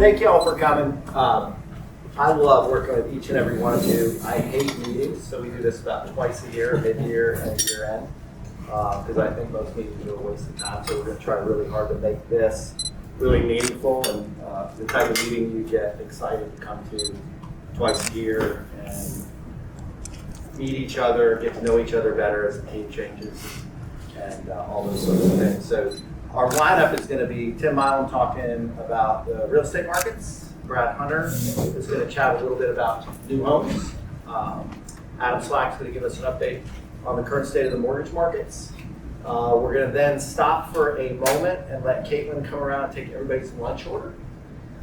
thank you all for coming. I love working with each and every one of you. I hate meetings, so we do this about twice a year, mid-year and year-end, because I think most meetings are a waste of time. So we're going to try really hard to make this really meaningful and the type of meeting you get excited to come to twice a year and meet each other, get to know each other better as the team changes, and all those sorts of things. So our lineup is going to be Tim Milam talking about the real estate markets. Brad Hunter is going to chat a little bit about new homes. Adam Slack's going to give us an update on the current state of the mortgage markets. We're going to then stop for a moment and let Caitlin come around and take everybody's lunch order.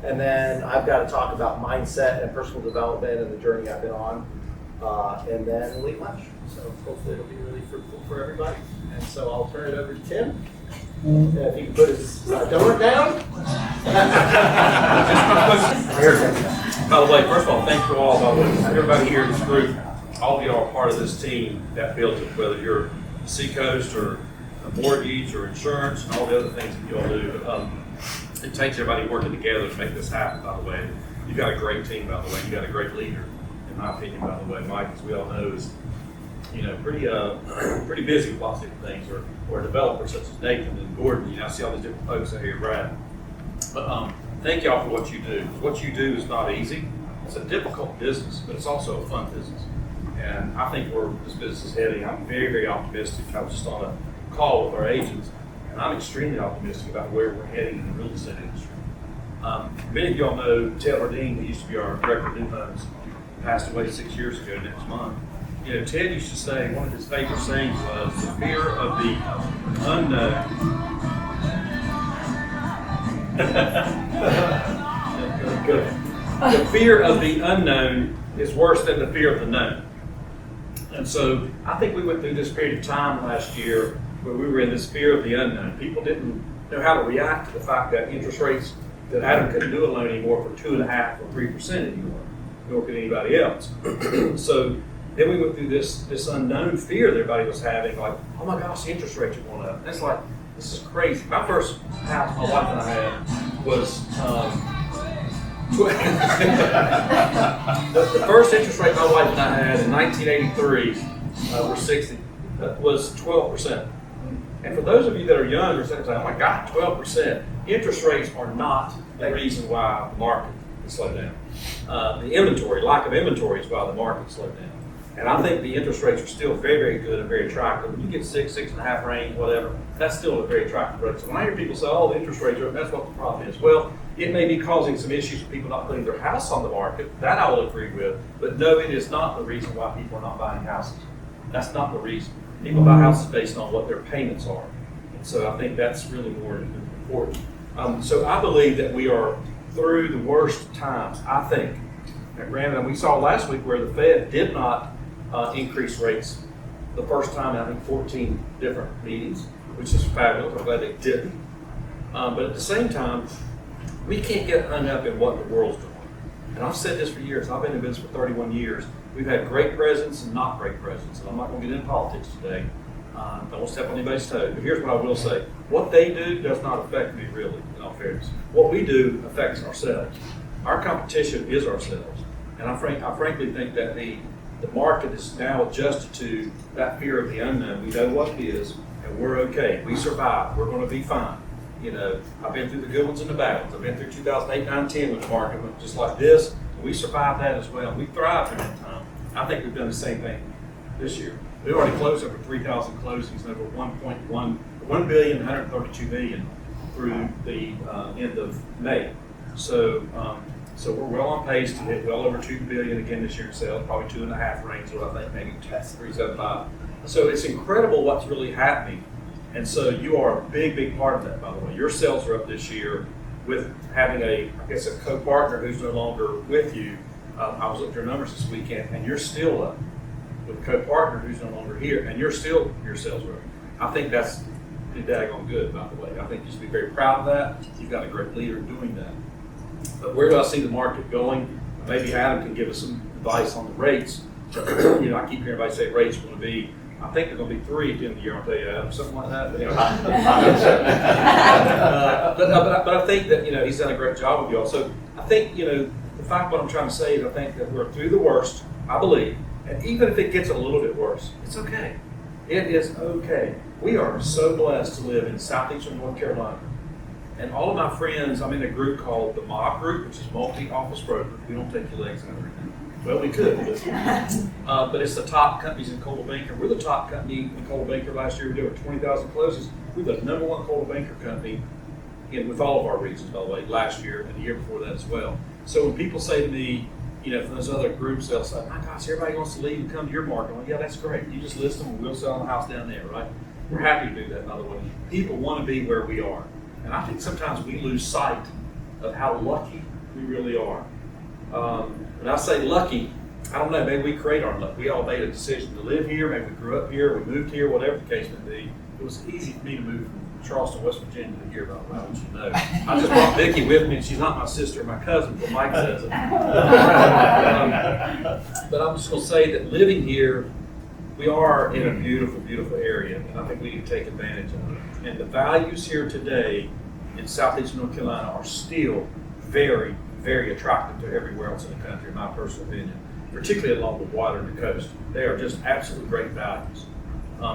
And then I've got to talk about mindset and personal development and the journey I've been on. And then we'll eat lunch. So hopefully it'll be really fruitful for everybody. And so I'll turn it over to Tim. If he can put his donut down. By the way, first of all, thank you all. By the way, everybody here in this group, all of you are part of this team that builds it, whether you're Seacoast or a mortgage or insurance and all the other things that you all do. It takes everybody working together to make this happen, by the way. You've got a great team, by the way. You've got a great leader, in my opinion, by the way. Mike, as we all know, is pretty busy with lots of different things, or developers such as Nathan and Gordon. I see all these different folks out here, Brad. But thank y'all for what you do. What you do is not easy. It's a difficult business, but it's also a fun business. And I think where this business is heading, I'm very, very optimistic. I was just on a call with our agents, and I'm extremely optimistic about where we're heading in the real estate industry. Many of y'all know Taylor Dean, who used to be our director of new homes, passed away 6 years ago next month. Ted used to say, one of his favorite sayings was, the fear of the unknown. Good. The fear of the unknown is worse than the fear of the known. And so I think we went through this period of time last year where we were in this fear of the unknown. People didn't know how to react to the fact that interest rates, that Adam couldn't do a loan anymore for 2.5% or 3% anymore, nor could anybody else. So then we went through this unknown fear that everybody was having, like, oh my gosh, the interest rates are going up. And it's like, this is crazy. My first house my wife and I had was, the first interest rate my wife and I had in 1983, we're 60, was 12%. And for those of you that are younger, saying, oh my God, 12%. Interest rates are not the reason why the market is slowed down. The inventory, lack of inventory is why the market slowed down. And I think the interest rates are still very, very good and very attractive. When you get 6.5 range, whatever, that's still a very attractive rate. So when I hear people say, oh, the interest rates are, that's what the problem is. Well, it may be causing some issues with people not putting their house on the market. That I will agree with. But no, it is not the reason why people are not buying houses. That's not the reason. People buy houses based on what their payments are. And so I think that's really more important. So I believe that we are through the worst times, I think. And granted, we saw last week where the Fed did not increase rates the first time in, I think, 14 different meetings, which is fabulous. I'm glad they didn't. But at the same time, we can't get hung up in what the world's doing. And I've said this for years. I've been in business for 31 years. We've had great presidents and not great presidents. And I'm not going to get into politics today. Don't step on anybody's toes. But here's what I will say. What they do does not affect me, really, in all fairness. What we do affects ourselves. Our competition is ourselves. And I frankly think that the market is now adjusted to that fear of the unknown. We know what it is, and we're okay. We survive. We're going to be fine. I've been through the good ones and the bad ones. I've been through 2008, 9, 10 when the market went just like this. And we survived that as well. We thrived during that time. I think we've done the same thing this year. We already closed over 3,000 closings and over 1 billion, 132 million through the end of May. So we're well on pace to hit well over 2 billion again this year in sales, probably 2.5 range, so I think maybe 375. So it's incredible what's really happening. And so you are a big, big part of that, by the way. Your sales are up this year with having a co-partner who's no longer with you. I was looking at your numbers this weekend, and you're still up with a co-partner who's no longer here, and your sales are up. I think that's pretty daggone good, by the way. I think you should be very proud of that. You've got a great leader doing that. But where do I see the market going? Maybe Adam can give us some advice on the rates. I keep hearing everybody say rates are going to be, I think they're going to be 3 at the end of the year. I'll tell you, Adam, something like that. But I think that he's done a great job with y'all. So I think, the fact what I'm trying to say is I think that we're through the worst, I believe. And even if it gets a little bit worse, it's okay. It is okay. We are so blessed to live in southeastern North Carolina. And all of my friends, I'm in a group called the Mob Group, which is multi-office broker. We don't take your legs out or anything. Well, we could, but it's the top companies in Coldwell Banker. We're the top company in Coldwell Banker last year. We did over 20,000 closes. We're the number one Coldwell Banker company with all of our regions, by the way, last year and the year before that as well. So when people say to me, from those other groups, they'll say, my gosh, everybody wants to leave and come to your market. Well, yeah, that's great. You just list them and we'll sell them a house down there, right? We're happy to do that, by the way. People want to be where we are. And I think sometimes we lose sight of how lucky we really are. When I say lucky, I don't know, maybe we create our luck. We all made a decision to live here, maybe we grew up here, we moved here, whatever the case may be. It was easy for me to move from Charleston, West Virginia to here, by the way, I want you to know. I just brought Vicki with me, and she's not my sister, my cousin, but Mike says it. But I'm just going to say that living here, we are in a beautiful, beautiful area, and I think we need to take advantage of it. And the values here today in southeastern North Carolina are still very, very attractive to everywhere else in the country, in my personal opinion, particularly along the water and the coast. They are just absolutely great values.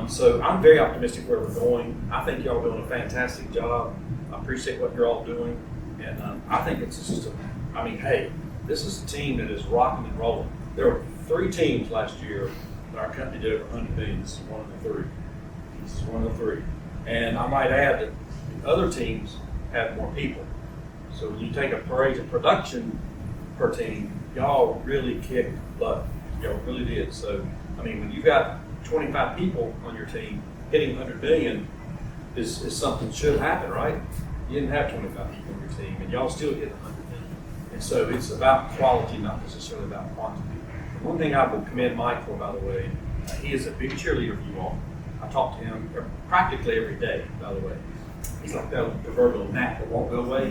So I'm very optimistic where we're going. I think y'all are doing a fantastic job. I appreciate what you're all doing. And I think it's just hey, this is a team that is rocking and rolling. There were 3 teams last year that our company did over 100 million. This is one of the 3. This is one of the 3. And I might add that the other teams have more people. So when you take a parade of production per team, y'all really kicked butt. Y'all really did. So, when you've got 25 people on your team, hitting 100 million is something that should happen, right? You didn't have 25 people on your team, and y'all still hit 100 million. And so it's about quality, not necessarily about quantity. One thing I would commend Mike for, by the way, he is a big cheerleader for you all. I talk to him practically every day, by the way. He's like that proverbial gnat that won't go away.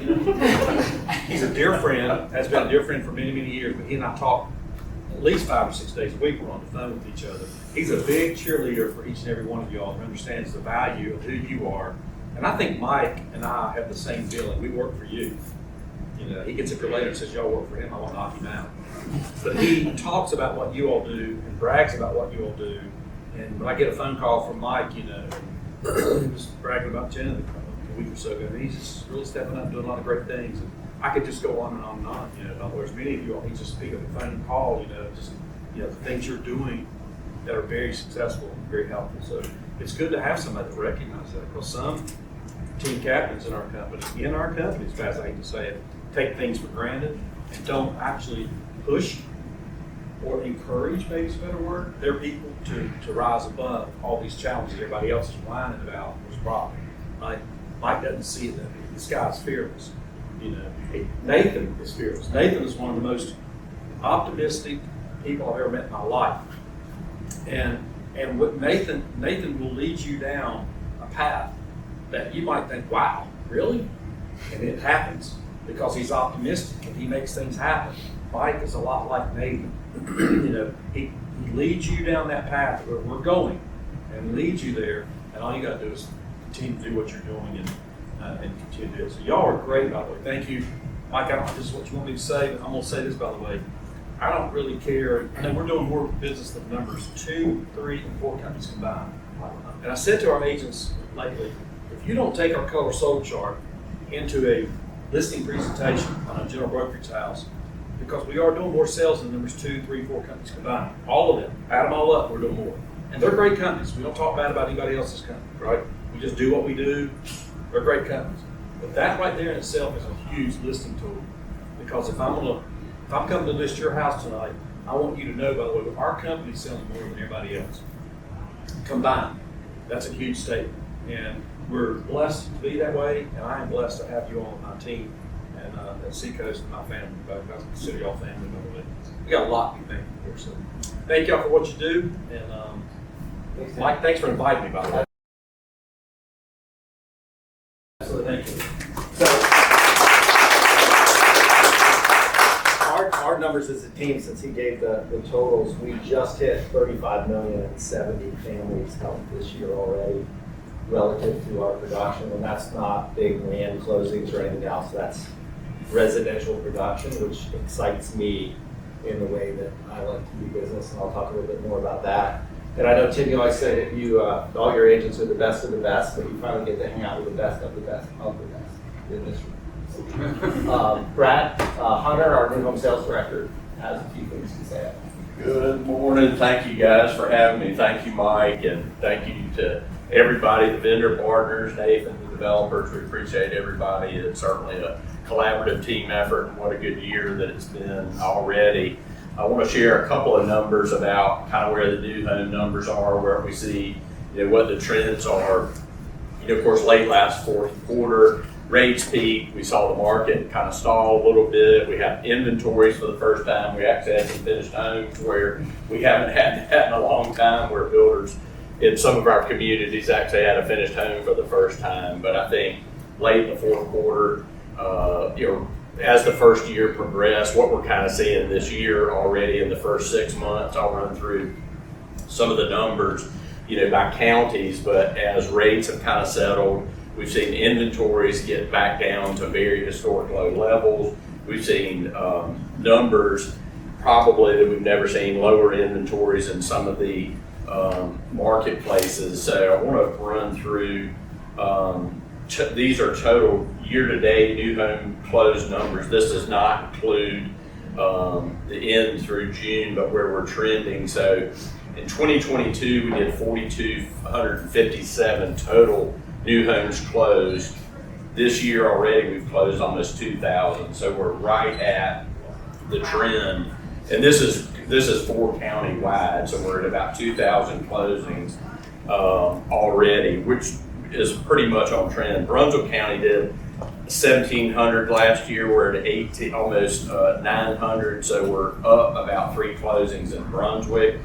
He's a dear friend, has been a dear friend for many, many years, but he and I talk at least 5 or 6 days a week. We're on the phone with each other. He's a big cheerleader for each and every one of y'all who understands the value of who you are. And I think Mike and I have the same feeling. We work for you. He gets up here later and says, y'all work for him, I want to knock him out. But he talks about what you all do and brags about what you all do. And when I get a phone call from Mike, just bragging about Jen a week or so ago, he's just really stepping up and doing a lot of great things. And I could just go on and on and on. In other words, many of you all, he just pick up the phone and call, the things you're doing that are very successful and very helpful. So it's good to have somebody that recognizes that, because some team captains in our company, as fast as I hate to say it, take things for granted and don't actually push or encourage, maybe is a better word, their people to rise above all these challenges everybody else is whining about was problem. Right? Mike doesn't see it that way. This guy's fearless. Nathan is fearless. Nathan is one of the most optimistic people I've ever met in my life. And with Nathan will lead you down a path that you might think, wow, really? And it happens because he's optimistic and he makes things happen. Mike is a lot like Nathan. He leads you down that path where we're going and leads you there, and all you got to do is continue to do what you're doing and continue to do it. So y'all are great, by the way. Thank you. Mike, I don't know if this is what you want me to say, but I'm going to say this, by the way. I don't really care. I know we're doing more business than numbers 2, 3, and 4 companies combined. And I said to our agents lately, if you don't take our color sold chart into a listing presentation on a general brokerage house, because we are doing more sales than numbers 2, 3, 4 companies combined. All of them. Add them all up, we're doing more. And they're great companies. We don't talk bad about anybody else's company, right? We just do what we do. They're great companies. But that right there in itself is a huge listing tool. Because if I'm coming to list your house tonight, I want you to know, by the way, our company sells more than everybody else. Combined. That's a huge statement. And we're blessed to be that way, and I am blessed to have you on my team and at Seacoast and my family. I consider y'all family, by the way. We got a lot to be thankful for. So thank y'all for what you do. And Mike, thanks for inviting me, by the way. Absolutely, thank you. Our numbers as a team, since he gave the totals, we just hit 35 million and 70 families helped this year already relative to our production, and that's not big land closings or anything else. That's residential production, which excites me in the way that I like to do business, and I'll talk a little bit more about that. And I know, Tim, you always say that you, all your agents are the best of the best, but you finally get to hang out with the best of the best of the best in this room. Brad Hunter, our new home sales director, has a few things to say. Good morning. Thank you guys for having me. Thank you, Mike, and thank you to everybody, the vendor partners, Nathan, the developers. We appreciate everybody. It's certainly a collaborative team effort, and what a good year that it's been already. I want to share a couple of numbers about kind of where the new home numbers are, where we see, what the trends are. Of course, late last fourth quarter, rates peaked. We saw the market kind of stall a little bit. We have inventories for the first time. We actually had some finished homes where we haven't had that in a long time, where builders in some of our communities actually had a finished home for the first time. But I think late in the fourth quarter, as the first year progressed, what we're kind of seeing this year already in the first 6 months, I'll run through some of the numbers, by counties, but as rates have kind of settled, we've seen inventories get back down to very historic low levels. We've seen numbers probably that we've never seen, lower inventories in some of the marketplaces. So I want to run through, these are total year-to-date new home closed numbers. This does not include the end through June, but where we're trending. So in 2022, we did 4,257 total new homes closed. This year already, we've closed almost 2,000. So we're right at the trend. And this is 4 county wide. So we're at about 2,000 closings already, which is pretty much on trend. Brunswick County did 1,700 last year. We're at almost 900. So we're up about 3 closings in Brunswick.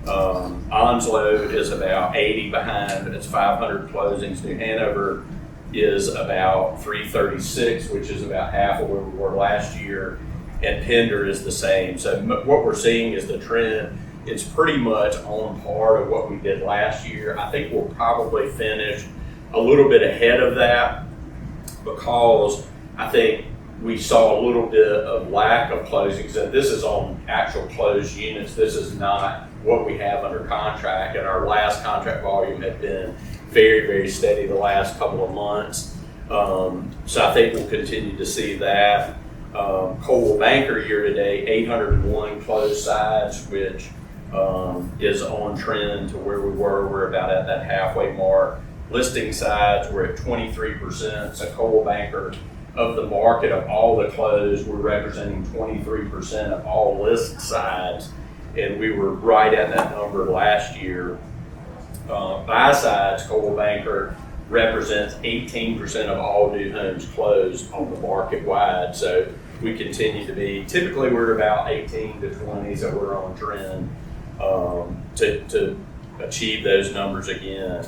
Onslow is about 80 behind, it's 500 closings. New Hanover is about 336, which is about half of where we were last year, and Pender is the same. So what we're seeing is the trend. It's pretty much on par to what we did last year. I think we'll probably finish a little bit ahead of that, because I think we saw a little bit of lack of closings, and this is on actual closed units. This is not what we have under contract, and our last contract volume had been very, very steady the last couple of months. So I think we'll continue to see that. Coldwell Banker year to date, 801 closed sides, which is on trend to where we were. We're about at that halfway mark. Listing sides, we're at 23%. So Coldwell Banker, of the market of all the closed, we're representing 23% of all list sides, and we were right at that number last year. Buy sides, Coldwell Banker represents 18% of all new homes closed on the market wide. So we continue to be, typically we're about 18 to 20, so we're on trend to achieve those numbers again.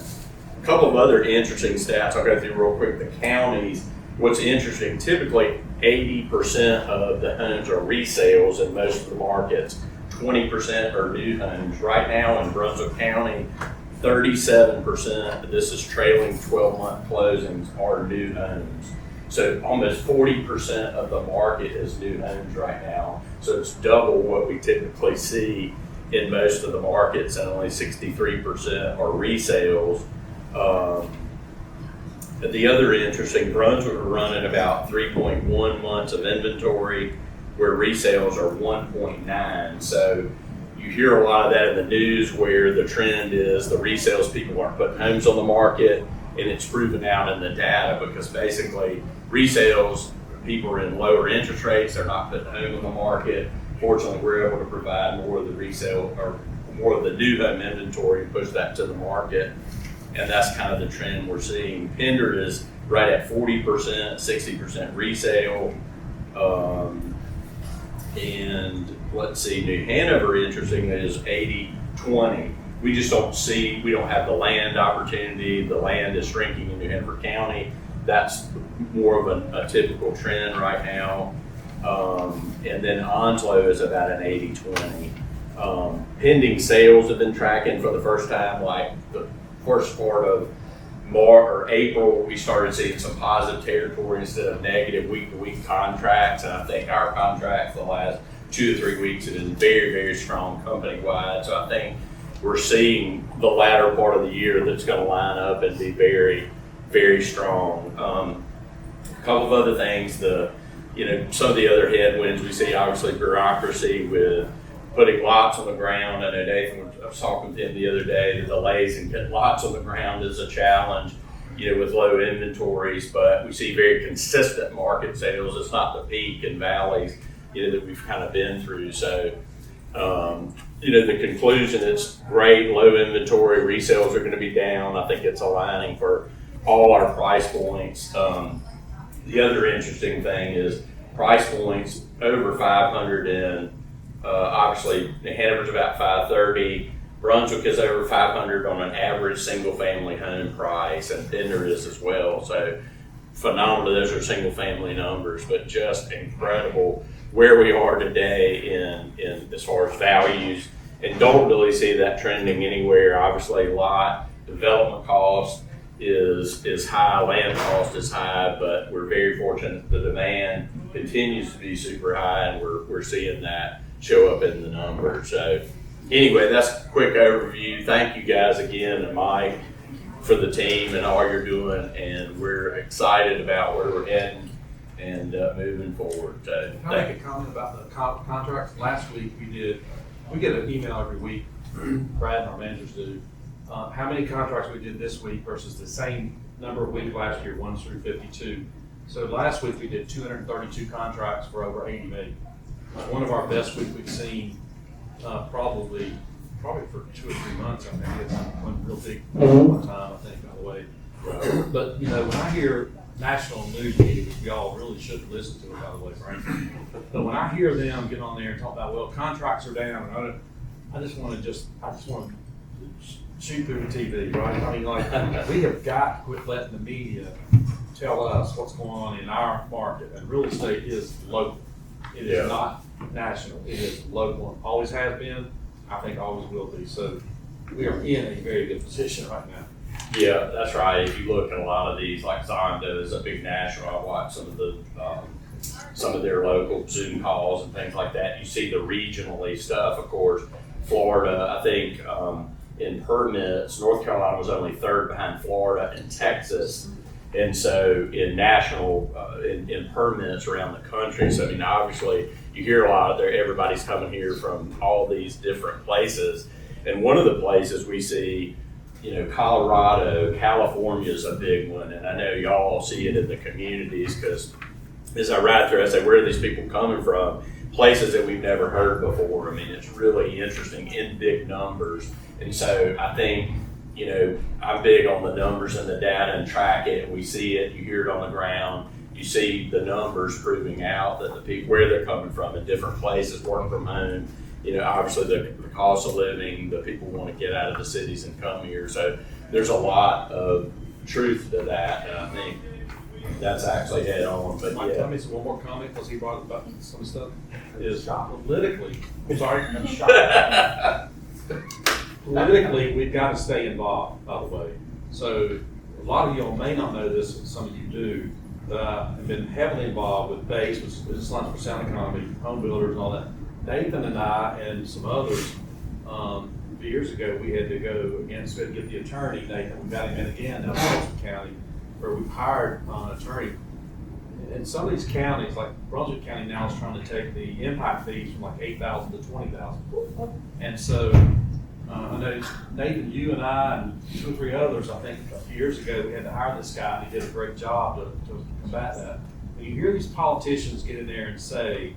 A couple of other interesting stats I'll go through real quick. The counties, what's interesting, typically 80% of the homes are resales in most of the markets. 20% are new homes. Right now in Brunswick County, 37%, this is trailing 12-month closings, are new homes. So almost 40% of the market is new homes right now. So it's double what we typically see in most of the markets, and only 63% are resales. The other interesting, Brunswick are running about 3.1 months of inventory, where resales are 1.9. So you hear a lot of that in the news, where the trend is the resales people aren't putting homes on the market, and it's proven out in the data, because basically resales, people are in lower interest rates, they're not putting home on the market. Fortunately, we're able to provide more of the resale, or more of the new home inventory, and push that to the market. And that's kind of the trend we're seeing. Pender is right at 40%, 60% resale. And let's see, New Hanover, interesting, is 80-20. We just don't have the land opportunity. The land is shrinking in New Hanover County. That's more of a typical trend right now. And then Onslow is about an 80-20. Pending sales have been tracking for the first time, like the first part of or April, we started seeing some positive territory instead of negative week-to-week contracts. And I think our contracts the last 2 to 3 weeks have been very, very strong company-wide. So I think we're seeing the latter part of the year that's going to line up and be very, very strong. A couple of other things, some of the other headwinds we see, obviously bureaucracy with putting lots on the ground. I know Nathan was talking to him the other day, the delays in getting lots on the ground is a challenge, with low inventories, but we see very consistent market sales. It's not the peak and valleys, that we've kind of been through. So, the conclusion is great, low inventory, resales are going to be down. I think it's aligning for all our price points. The other interesting thing is price points over 500 and obviously Hanover's about 530. Brunswick is over 500 on an average single family home price, and Pender is as well. So phenomenal. Those are single family numbers, but just incredible where we are today in as far as values, and don't really see that trending anywhere. Obviously, lot development cost is high, land cost is high, but we're very fortunate the demand continues to be super high, and we're seeing that show up in the numbers. So anyway, that's a quick overview. Thank you guys again, and Mike, for the team and all you're doing, and we're excited about where we're heading and moving forward. So Can I make a comment about the contracts? Last week we get an email every week, Brad and our managers do, how many contracts we did this week versus the same number of weeks last year, 1 through 52. So last week we did 232 contracts for over 80 million. It's one of our best weeks we've seen probably for 2 or 3 months. I think it's one real big time, I think, by the way. But when I hear national news media, which we all really shouldn't listen to it, by the way, frankly. But when I hear them get on there and talk about, well, contracts are down, and I just want to shoot through the TV, right? I mean, we have got to quit letting the media tell us what's going on in our market, and real estate is local. It is not national. It is local. Always has been. I think always will be. So we are in a very good position right now. Yeah, that's right. If you look at a lot of these, like Zonda is a big national. I watch some of their local Zoom calls and things like that. You see the regionally stuff, of course. Florida, I think in permits, North Carolina was only 3rd behind Florida and Texas. And so in national, in permits around the country, so I mean, obviously you hear a lot of there, everybody's coming here from all these different places. And one of the places we see, Colorado, California is a big one. And I know y'all see it in the communities because as I ride through, I say, where are these people coming from? Places that we've never heard before. I mean, it's really interesting in big numbers. And so I think, I'm big on the numbers and the data and track it. We see it, you hear it on the ground. You see the numbers proving out that the people, where they're coming from in different places, work from home. Obviously the cost of living, the people want to get out of the cities and come here. So there's a lot of truth to that, and I think that's actually head on. But Mike, tell me one more comment because he brought up some stuff. Is politically, I'm shocked. Politically, we've got to stay involved, by the way. So a lot of y'all may not know this, and some of you do. I've been heavily involved with BASE, which is Alliance for Sound Economy, home builders and all that. Nathan and I and some others, a few years ago, we had to go against, we had to get the attorney, Nathan, we got him in again down in Brunswick County, where we hired an attorney. In some of these counties, like Brunswick County now is trying to take the impact fees from like $8,000 to $20,000. And so I know Nathan, you and I and 2 or 3 others, I think a few years ago, we had to hire this guy and he did a great job to combat that. When you hear these politicians get in there and say,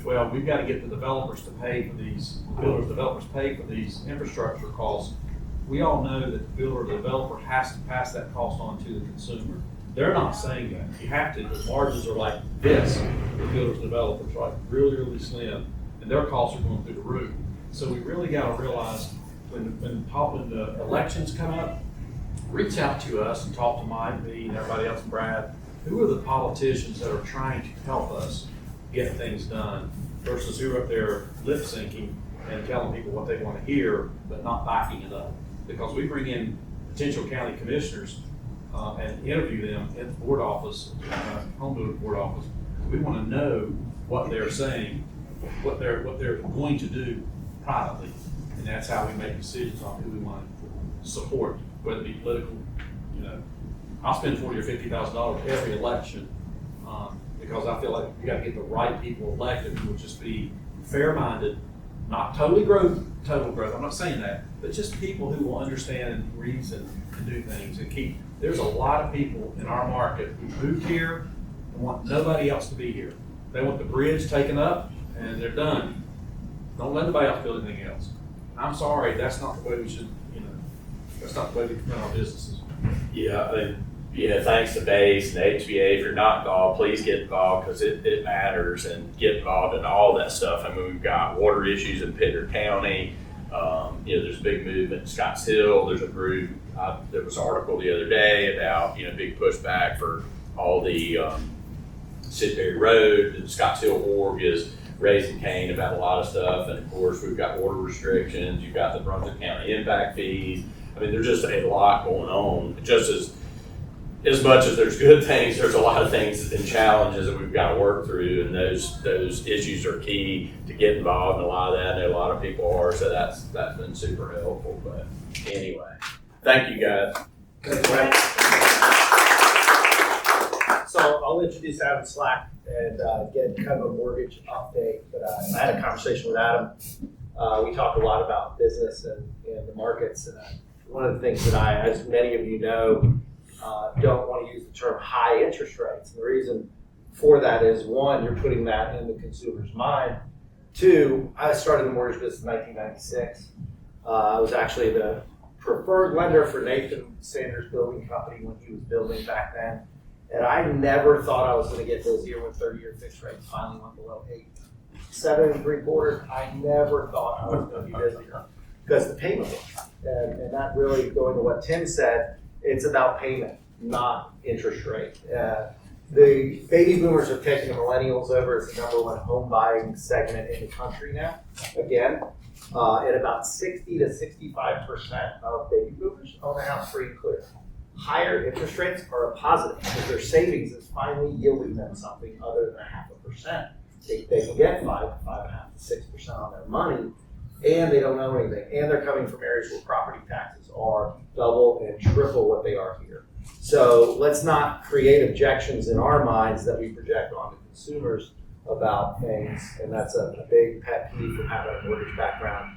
well, we've got to get the developers to pay for these, developers pay for these infrastructure costs. We all know that the builder or the developer has to pass that cost on to the consumer. They're not saying that. You have to. The margins are like this for builders and developers, right? Really, really slim. And their costs are going through the roof. So we really got to realize when the elections come up, reach out to us and talk to Mike, me, and everybody else, Brad. Who are the politicians that are trying to help us get things done versus who are up there lip syncing and telling people what they want to hear, but not backing it up? Because we bring in potential county commissioners and interview them in the board office, home builder board office. We want to know what they're saying, what they're going to do privately, and that's how we make decisions on who we want to support, whether it be political. I'll spend $40,000 or $50,000 every election because I feel like you got to get the right people elected who will just be fair-minded, not total growth. I'm not saying that, but just people who will understand and reason and do things and keep. There's a lot of people in our market who moved here and want nobody else to be here. They want the bridge taken up and they're done. Don't let anybody else build anything else. I'm sorry, that's not the way we should, that's not the way we run our businesses. Yeah, thanks to Base and HVA. If you're not involved, please get involved because it matters, and get involved in all that stuff. I mean, we've got water issues in Pinder County. There's a big movement in Scotts Hill. There's a group. There was an article the other day about big pushback for all the Sidbury Road. The Scotts Hill org is raising Cain about a lot of stuff, and of course we've got water restrictions. You've got the Brunswick County impact fees. I mean, there's just a lot going on. Just as much as there's good things, there's a lot of things and challenges that we've got to work through, and those issues are key to get involved in a lot of that. I know a lot of people are, so that's been super helpful. But anyway, thank you guys. So I'll introduce Adam Slack and get kind of a mortgage update. But I had a conversation with Adam. We talked a lot about business and the markets. And one of the things that I, as many of you know, don't want to use the term high interest rates. And the reason for that is, one, you're putting that in the consumer's mind. Two, I started the mortgage business in 1996. I was actually the preferred lender for Nathan Sanders Building Company when he was building back then. And I never thought I was going to get busier when 30-year fixed rates finally went below 8. 7 3/4, I never thought I was going to be busier because the payment was. And that really, going to what Tim said, it's about payment, not interest rate. The baby boomers are taking the millennials over as the #1 home buying segment in the country now. Again, at about 60 to 65% of baby boomers own a house free and clear. Higher interest rates are a positive because their savings is finally yielding them something other than 0.5%. They can get 5 to 5.5 to 6% on their money, and they don't know anything. And they're coming from areas where property taxes are double and triple what they are here. So let's not create objections in our minds that we project on the consumers about things. And that's a big pet peeve from having a mortgage background.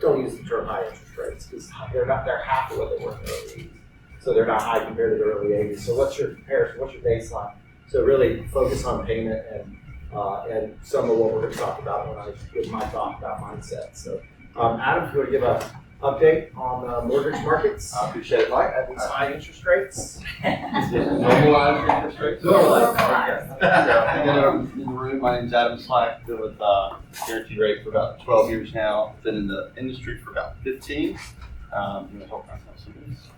Don't use the term high interest rates because they're half of what they were in the early 80s. So they're not high compared to the early 80s. So what's your comparison? What's your baseline? So really focus on payment and some of what we're going to talk about when I give my thought about mindset. So Adam, if you want to give an update on mortgage markets. I appreciate it, Mike. At these high interest rates. Normalized interest rates. Normalized. In the room, my name's Adam Slack. Been with Guaranteed Rate for about 12 years now. Been in the industry for about 15. I'm going to help myself some of this.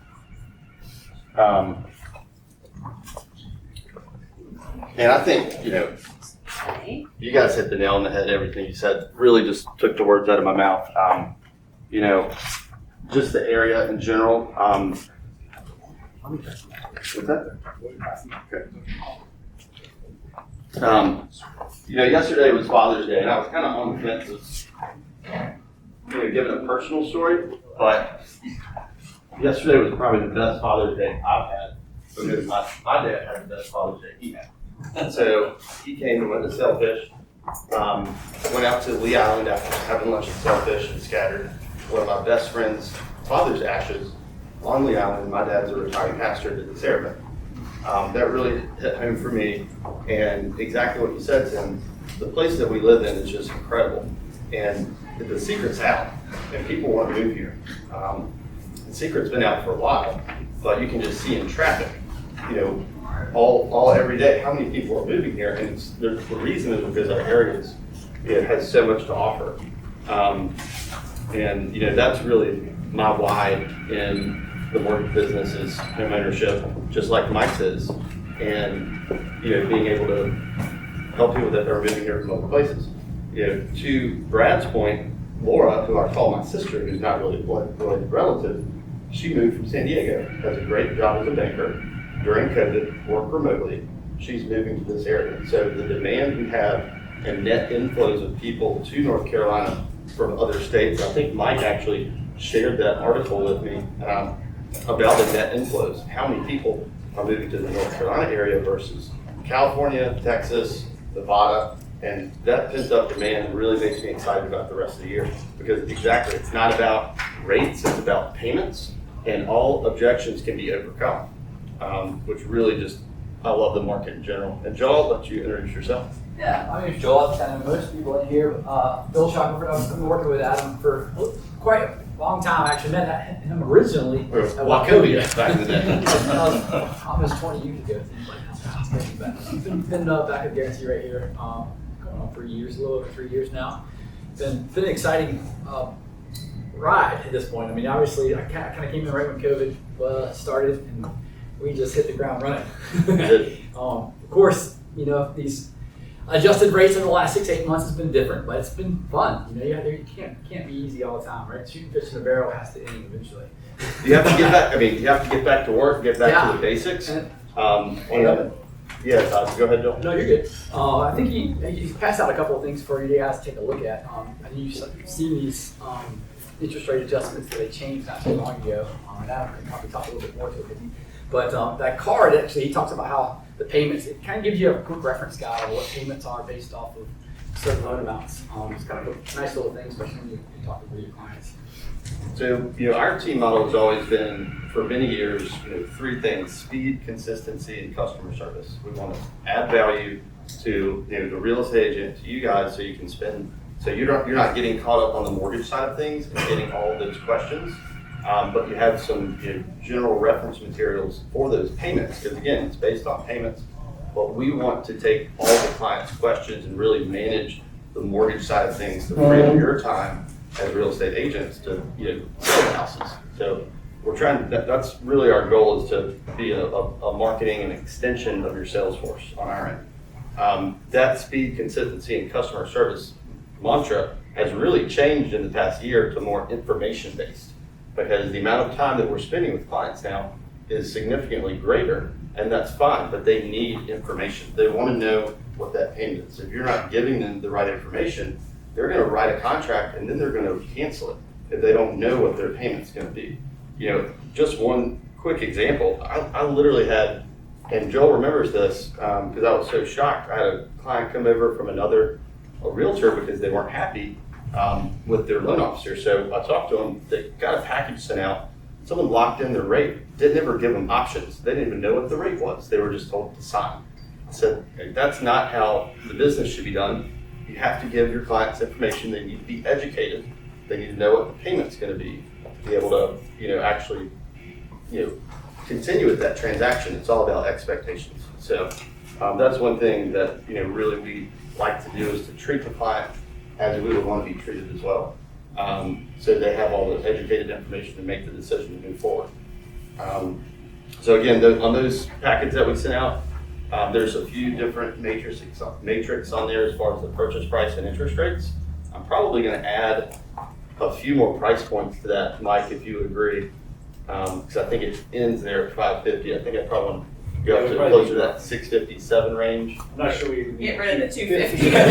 And I think, you guys hit the nail on the head. Everything you said really just took the words out of my mouth. Just the area in general. What's that? Okay. Yesterday was Father's Day, and I was kind of on the fence of giving a personal story, but yesterday was probably the best Father's Day I've had because my dad had the best Father's Day he had. So he came and went to Sailfish, went out to Lee Island after having lunch at Sailfish and scattered one of my best friend's father's ashes on Lee Island. My dad's a retired pastor at the Seraphim. That really hit home for me, and exactly what you said, Tim, the place that we live in is just incredible. And the secret's out, and people want to move here. The secret's been out for a while, but you can just see in traffic, all every day how many people are moving here, and the reason is because our area has so much to offer. And that's really my why in the mortgage business is home ownership, just like Mike's is, and being able to help people that are moving here from other places. To Brad's point, Laura, who I call my sister, who's not really a blood relative, She moved from San Diego, has a great job as a banker. During COVID, worked remotely. She's moving to this area. So the demand we have and net inflows of people to North Carolina from other states, I think Mike actually shared that article with me about the net inflows. How many people are moving to the North Carolina area versus California, Texas, Nevada, and that pent up demand really makes me excited about the rest of the year because exactly, it's not about rates, it's about payments, and all objections can be overcome, which really just, I love the market in general. And Joel, I'll let you introduce yourself. Yeah, my name is Joel. I know most people in here. Bill Shackelford. I've been working with Adam for quite a long time. I actually met him originally at Wachovia back in the day. almost 20 years ago. He's been back at Guarantee right here, going on for years, a little over 3 years now. Been an exciting ride at this point. I mean, obviously, I kind of came in right when COVID started, and we just hit the ground running. Of course, you know, these adjusted rates over the last 6 to 8 months has been different, but it's been fun. You know, you can't be easy all the time, right? Shooting fish in a barrel has to end eventually. You have to get back. I mean, you have to get back to work, get back to the basics. Yeah, go ahead, Joel. No, you're good. I think he passed out a couple of things for you guys to take a look at. I think you've seen these interest rate adjustments that they changed not too long ago. And Adam can probably talk a little bit more to it. But that card, actually, he talks about how the payments, it kind of gives you a quick reference guide on what payments are based off of certain loan amounts. It's kind of a nice little thing, especially when you're talking with your clients. So, you know, our team model has always been, for many years, you know, three things: speed, consistency, and customer service. We want to add value to, you know, the real estate agent, to you guys, so you can spend, so you're not getting caught up on the mortgage side of things and getting all of those questions. But you have some, you know, general reference materials for those payments, because again, it's based on payments. But we want to take all the clients' questions and really manage the mortgage side of things to free up your time as real estate agents to, you know, sell houses. So we're trying. That's really our goal, is to be a marketing and extension of your sales force on our end. That speed, consistency, and customer service mantra has really changed in the past year to more information based, because the amount of time that we're spending with clients now is significantly greater, and that's fine, but they need information. They want to know what that payment is. If you're not giving them the right information, they're going to write a contract and then they're going to cancel it if they don't know what their payment's going to be. You know, just one quick example, I literally had, and Joel remembers this because I was so shocked. I had a client come over from a realtor because they weren't happy with their loan officer. So I talked to them, they got a package sent out, someone locked in their rate, didn't ever give them options. They didn't even know what the rate was. They were just told to sign. I said, okay, that's not how the business should be done. You have to give your clients information. They need to be educated. They need to know what the payment's going to be able to, you know, actually, you know, continue with that transaction. It's all about expectations. So that's one thing that, you know, really we like to do, is to treat the client as we would want to be treated as well. So they have all the educated information to make the decision to move forward. So again, on those packets that we sent out, there's a few different matrix on there as far as the purchase price and interest rates. I'm probably going to add a few more price points to that, Mike, if you would agree, because I think it ends there at $550. I think I probably want to go up to closer to that $657 range. I'm not sure we even Get rid of the $250. Yeah.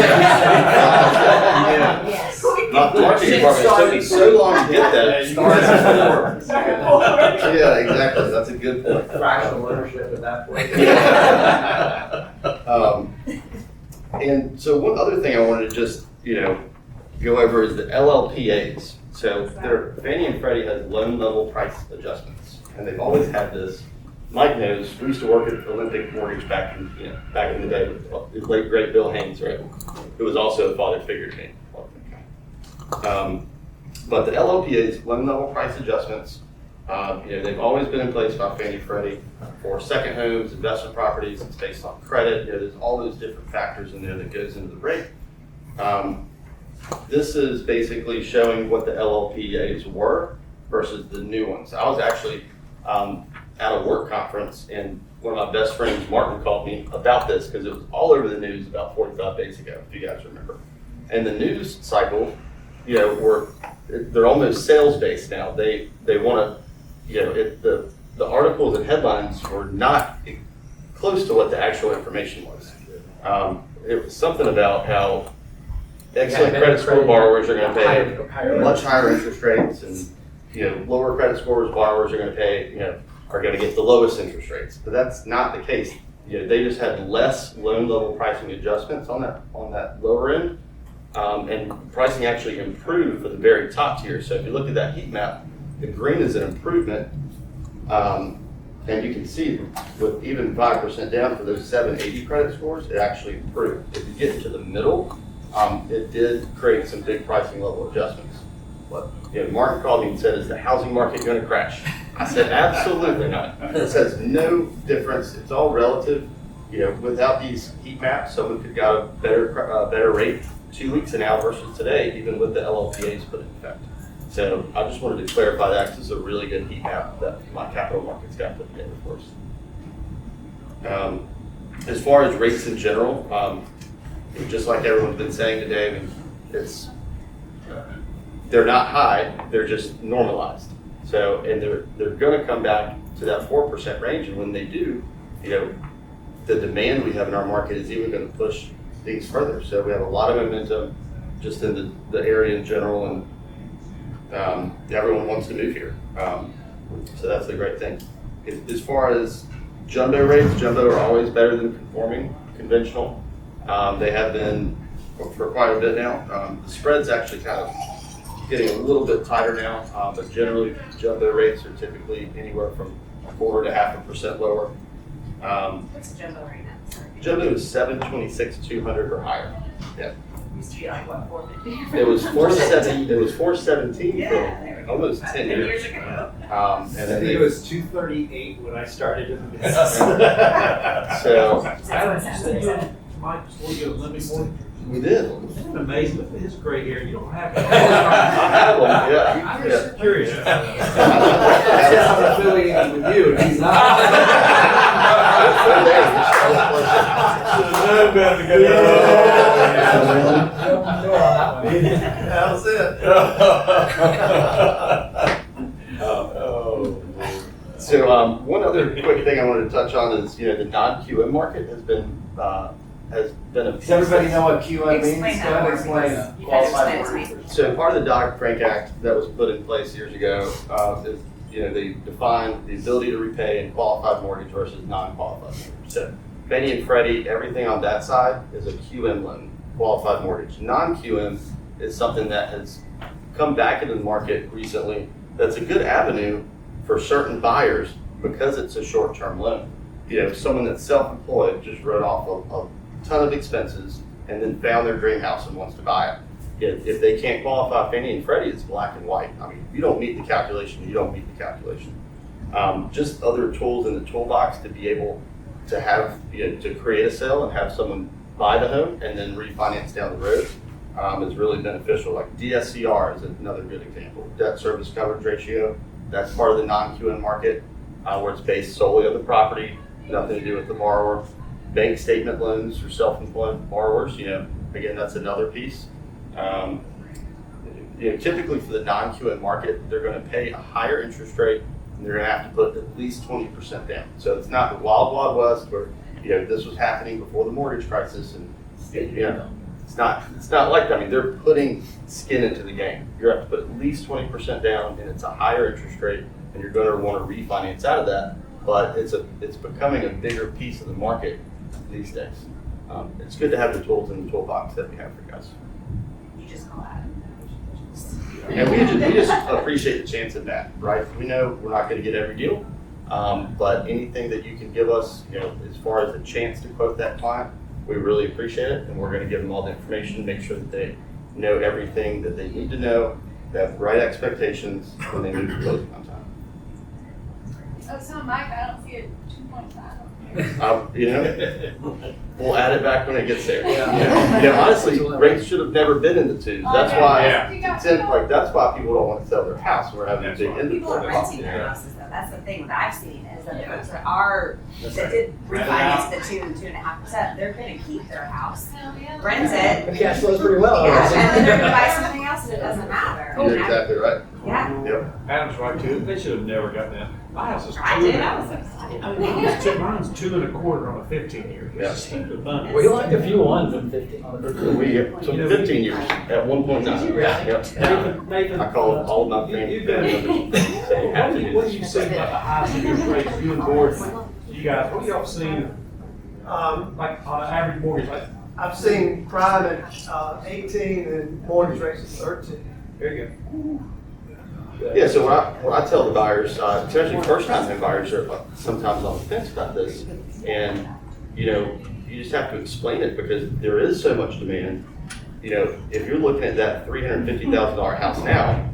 Yes. The marketing department took me so long to get that. Yeah, exactly. That's a good point. Fractional ownership at that point. And so one other thing I wanted to just, you know, go over is the LLPAs. So Fannie and Freddie has loan level price adjustments, and they've always had this. Mike knows, we used to work at Olympic Mortgage back in the day with the late great Bill Haynes, right? Who was also a father figure to me. But the LLPAs, loan level price adjustments, you know, they've always been in place by Fannie Freddie for second homes, investment properties. It's based on credit. You know, there's all those different factors in there that goes into the rate. This is basically showing what the LLPAs were versus the new ones. I was actually at a work conference, and one of my best friends, Martin, called me about this because it was all over the news about 45 days ago, if you guys remember. And the news cycle, you know, they're almost sales based now. They want to the articles and headlines were not close to what the actual information was. It was something about how excellent credit score borrowers are going to pay much higher interest rates, and lower credit scores borrowers are going to pay are going to get the lowest interest rates. But that's not the case. They just had less loan level pricing adjustments on that lower end, and pricing actually improved for the very top tier. So if you look at that heat map, the green is an improvement, and you can see with even 5% down for those 780 credit scores, it actually improved. If you get into the middle, it did create some big pricing level adjustments. But Martin called me and said, "Is the housing market going to crash?" I said, "Absolutely not. It says no difference. It's all relative. Without these heat maps, someone could got a better rate 2 weeks now versus today, even with the LLPAs put in effect." So I just wanted to clarify that, because it's a really good heat map that my capital markets got put together for us. As far as rates in general, just like everyone's been saying today, I mean, they're not high, they're just normalized. So, and they're going to come back to that 4% range, and when they do, the demand we have in our market is even going to push things further. So we have a lot of momentum just in the area in general, and everyone wants to move here. So that's the great thing. As far as jumbo rates, jumbo are always better than conforming conventional. They have been for quite a bit now. The spread's actually kind of getting a little bit tighter now, but generally jumbo rates are typically anywhere from 1/4 to 0.5% lower. What's the jumbo right now? Sorry. Jumbo is 726,200 or higher. Yeah. Used to be like what, 450? It was 417. It was 417 Yeah, there we for go. almost About 10 years. years ago. And I then think they, it was 238 when I started in the business. so That's what it sounds. Mike, before you go, let me more. we did. Isn't it amazing with his gray hair, you don't have. I have one, yeah. I'm just curious. I'm affiliated with you, and he's not. No better to go That was it. So one other quick thing I wanted to touch on is the non-QM market has been a Does everybody know what QM means? Explain Go that ahead, more, explain please. it. You guys Qualified explain it to me. workers. So part of the Dodd-Frank Act that was put in place years ago is, they define the ability to repay in qualified mortgage versus non-qualified mortgage. So Fannie and Freddie, everything on that side is a QM loan, qualified mortgage. Non-QM is something that has come back into the market recently. That's a good avenue for certain buyers because it's a short-term loan. Someone that's self-employed just wrote off a ton of expenses and then found their dream house and wants to buy it. If they can't qualify Fannie and Freddie, it's black and white. I mean, if you don't meet the calculation, you don't meet the calculation. Just other tools in the toolbox to be able to have, to create a sale and have someone buy the home and then refinance down the road is really beneficial. Like DSCR is another good example. Debt service coverage ratio, that's part of the non-QM market where it's based solely on the property, nothing to do with the borrower. Bank statement loans for self-employed borrowers, again, that's another piece. Typically for the non-QM market, they're going to pay a higher interest rate and they're going to have to put at least 20% down. So it's not the wild, wild west where, this was happening before the mortgage crisis and, it's not like that. I mean, they're putting skin into the game. You have to put at least 20% down and it's a higher interest rate and you're going to want to refinance out of that, but it's becoming a bigger piece of the market these days. It's good to have the tools in the toolbox that we have for guys. You just call out. And we just appreciate the chance of that, right? We know we're not going to get every deal, but anything that you can give us, as far as the chance to quote that client, we really appreciate it, and we're going to give them all the information, make sure that they know everything that they need to know, they have the right expectations when they move to closing on time. Oh, so Mike, I don't see a 2.5. We'll add it back when it gets there. Yeah. Honestly, rates should have never been in the twos. That's Okay. why Yeah. that's why people don't want to sell their house. We're having a big People are inventory. renting their houses though. That's the thing that I've seen is that the folks that did refinance the 2.5%, they're going to keep their house, Hell yeah. rent it. The cash flows pretty well. Yeah, and then they're going to buy something else and it doesn't matter. You're exactly right. Yeah. Yep. Adam's right too. They should have never gotten that. My house is two. I did, I was so excited. Mine's 2.25 on a 15-year. Yeah. It's just the money. We like a few ones in 15 on the 15. We took 15 years at 1.9. Yep. Nathan, I call it all my family. You've been, what do you see about the highest interest rates, you and Gordon, you guys, what do y'all seen, like on an average mortgage, like, I've seen prime at 18 and mortgage rates at 13. there you go. Yeah, so what I tell the buyers, especially first-time home buyers, are sometimes on the fence about this. And, you just have to explain it because there is so much demand. If you're looking at that $350,000 house now,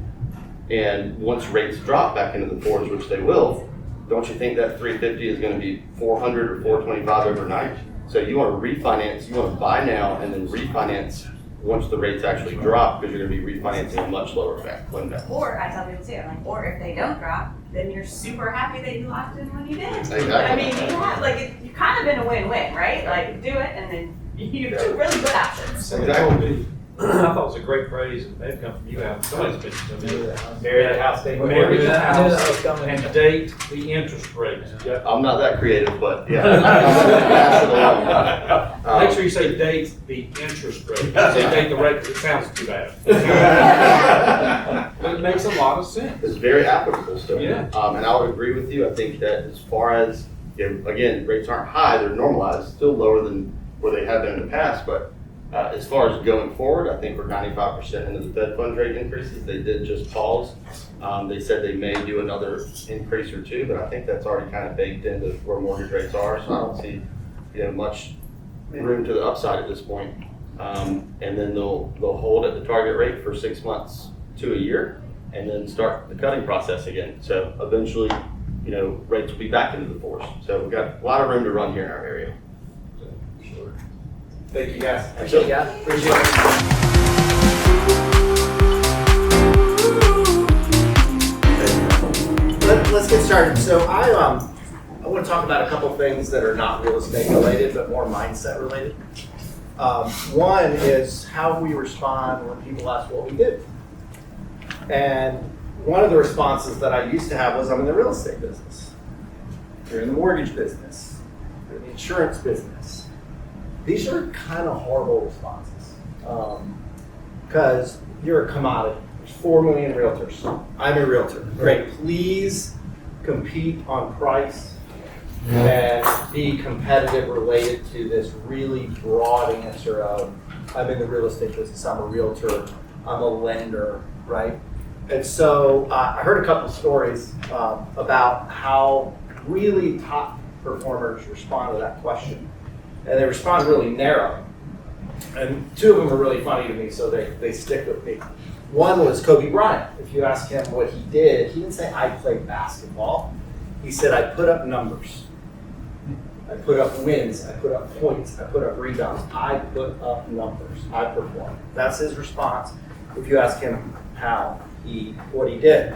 and once rates drop back into the fours, which they will, don't you think that 350 is going to be 400 or 425 overnight? So you want to refinance, you want to buy now and then refinance once the rates actually drop, because you're going to be refinancing a much lower loan balance. Or I tell people too, or if they don't drop, then you're super happy that you locked in when you did. Exactly. I mean, you have, you're kind of in a win-win, right? Like, do it and then you have two really good options. Somebody told me, I thought it was a great phrase, and they've come from you, Adam. Somebody's been to me. Marry the house, they Marry the I knew that was house coming. and date the interest rate. I'm not that creative, but yeah. I'm gonna pass it along. Make sure you say date the interest rate. Say date the rate, it sounds too bad. But it makes a lot of sense. It's very applicable still. Yeah. And I would agree with you. I think that as far as, again, rates aren't high, they're normalized, still lower than where they have been in the past. But as far as going forward, I think we're 95% into the Fed funds rate increases. They did just pause. They said they may do another increase or two, but I think that's already kind of baked into where mortgage rates are. So I don't see, much room to the upside at this point. And then they'll hold at the target rate for 6 months to a year, and then start the cutting process again. So eventually, rates will be back into the fours. So we've got a lot of room to run here in our area. Thank you, guys. Appreciate it, guys. Appreciate it. Let's get started. So I want to talk about a couple things that are not real estate related, but more mindset related. One is how we respond when people ask what we do. And one of the responses that I used to have was, I'm in the real estate business. You're in the mortgage business. You're in the insurance business. These are kind of horrible responses because you're a commodity. There's 4 million realtors. I'm a realtor. Great. Please compete on price and be competitive related to this really broad answer of, I'm in the real estate business, I'm a realtor, I'm a lender, right? And so I heard a couple stories about how really top performers respond to that question. And they respond really narrow. And 2 of them are really funny to me, so they stick with me. One was Kobe Bryant. If you ask him what he did, he didn't say, I played basketball. He said, I put up numbers. I put up wins. I put up points. I put up rebounds. I put up numbers. I performed. That's his response. If you ask him what he did.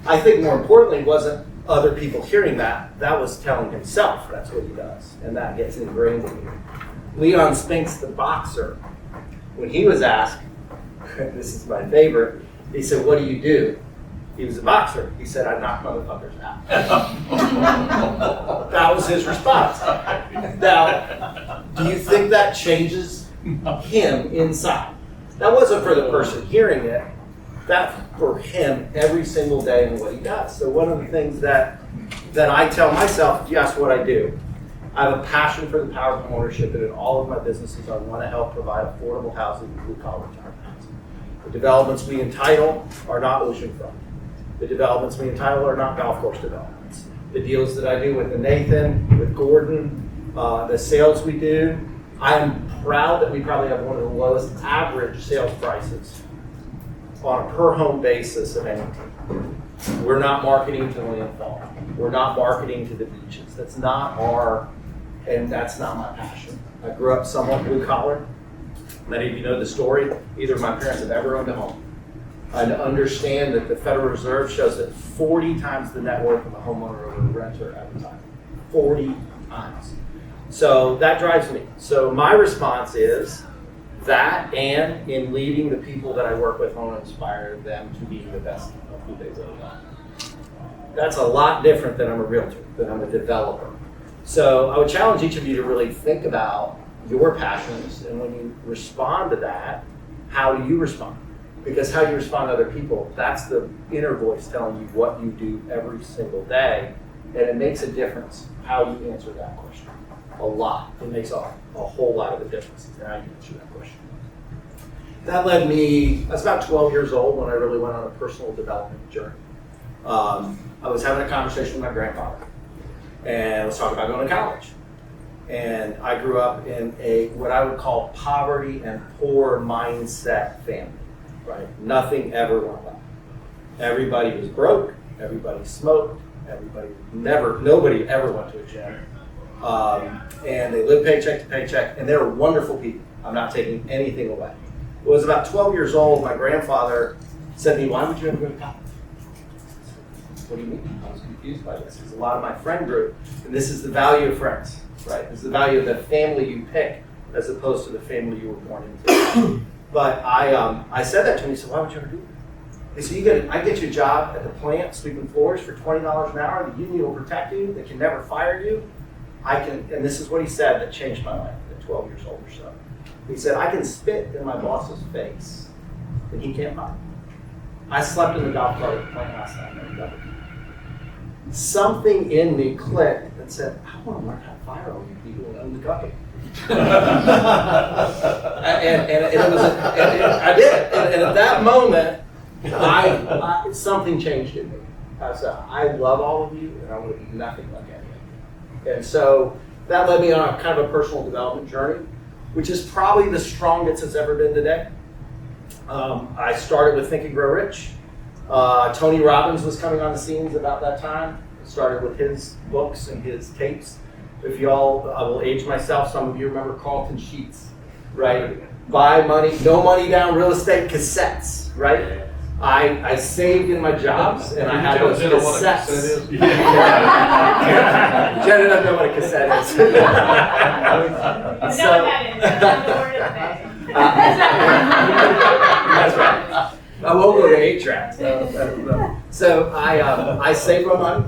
I think more importantly wasn't other people hearing that. That was telling himself that's what he does. And that gets ingrained in you. Leon Spinks, the boxer, when he was asked, this is my favorite, he said, what do you do? He was a boxer. He said, I knock motherfuckers out. That was his response. Now, do you think that changes him inside? That wasn't for the person hearing it. That's for him every single day and what he does. So one of the things that I tell myself, if you ask what I do, I have a passion for the power of home ownership, and in all of my businesses, I want to help provide affordable housing and blue-collar retirement housing. The developments we entitle are not oceanfront. The developments we entitle are not golf course developments. The deals that I do with Nathan, with Gordon, the sales we do, I am proud that we probably have one of the lowest average sales prices on a per home basis of any team. We're not marketing to landfall. We're not marketing to the beaches. That's not that's not my passion. I grew up somewhat blue collar. Many of you know the story. Neither of my parents have ever owned a home. I understand that the Federal Reserve shows that 40 times the net worth of a homeowner over a renter at the time. 40 times. So that drives me. So my response is that, and in leading the people that I work with, I want to inspire them to be the best of a few days at a time. That's a lot different than I'm a realtor, than I'm a developer. So I would challenge each of you to really think about your passions, and when you respond to that, how do you respond? Because how you respond to other people, that's the inner voice telling you what you do every single day, and it makes a difference how you answer that question. A lot. It makes a whole lot of a difference in how you answer that question. That led me, I was about 12 years old when I really went on a personal development journey. I was having a conversation with my grandfather, and I was talking about going to college. And I grew up in a, what I would call poverty and poor mindset family, right? Nothing ever went well. Everybody was broke, everybody smoked, nobody ever went to a gym. And they lived paycheck to paycheck, and they were wonderful people. I'm not taking anything away. I was about 12 years old, my grandfather said to me, why would you ever go to college? What do you mean? I was confused by this, because a lot of my friend group, and this is the value of friends, right? This is the value of the family you pick as opposed to the family you were born into. But I said that to him, he said, why would you ever do that? He said, I get you a job at the plant sweeping floors for $20 an hour, the union will protect you, they can never fire you. And this is what he said that changed my life at 12 years old or so. He said, I can spit in my boss's face, and he can't fire me. I slept in the golf cart at the plant last night, and I something in me clicked and said, I want to learn how to fire all you people in the company. I did. And at that moment, something changed in me. I said, I love all of you, and I want to be nothing like any of you. And so that led me on a kind of a personal development journey, which is probably the strongest it's ever been today. I started with Think and Grow Rich. Tony Robbins was coming on the scenes about that time. I started with his books and his tapes. If y'all, I will age myself, some of you remember Carlton Sheets, right? Buy money, no money down, real estate cassettes, right? I saved in my jobs, and I had those cassettes. Jenna doesn't know what a cassette is. That's right. I won't go to 8-track. So I saved my money,